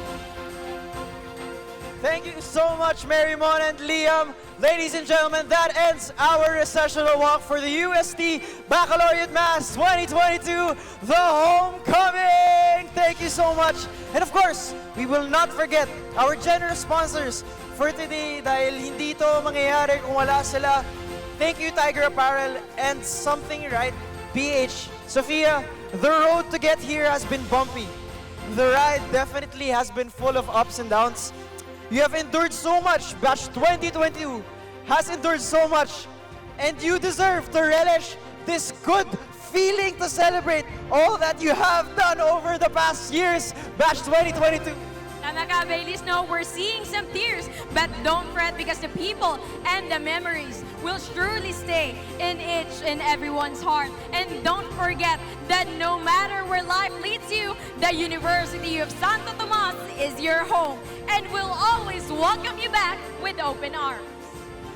Thank you so much, Mary Mon and Liam. Ladies and gentlemen, that ends our recessional walk for the UST Baccalaureate Mass 2022, the homecoming! Thank you so much. And of course, we will not forget our generous sponsors for today dahil hindi ito mangyayari kung wala sila. Thank you, Tiger Apparel and Something Right, PH. Sophia, the road to get here has been bumpy. The ride definitely has been full of ups and downs. You have endured so much. Batch 2022 has endured so much. And you deserve to relish this good feeling to celebrate all that you have done over the past years. Batch 2022. Tama ka, Baileys. No, we're seeing some tears. But don't fret because the people and the memories will surely stay in each and everyone's heart. And don't forget that no matter where life leads you, the University of Santo Tomas is your home and will always welcome you back with open arms.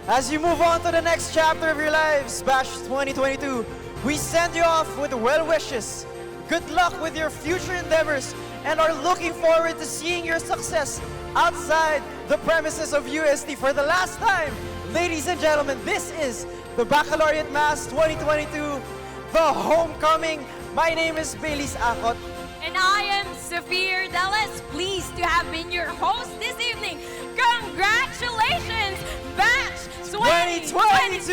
As you move on to the next chapter of your lives, Batch 2022, we send you off with well wishes. Good luck with your future endeavors and are looking forward to seeing your success outside the premises of UST for the last time. Ladies and gentlemen, this is the Baccalaureate Mass 2022, the homecoming. My name is Baileys Akot. And I am Sophia Dallas, pleased to have been your host this evening. Congratulations, Batch 2022!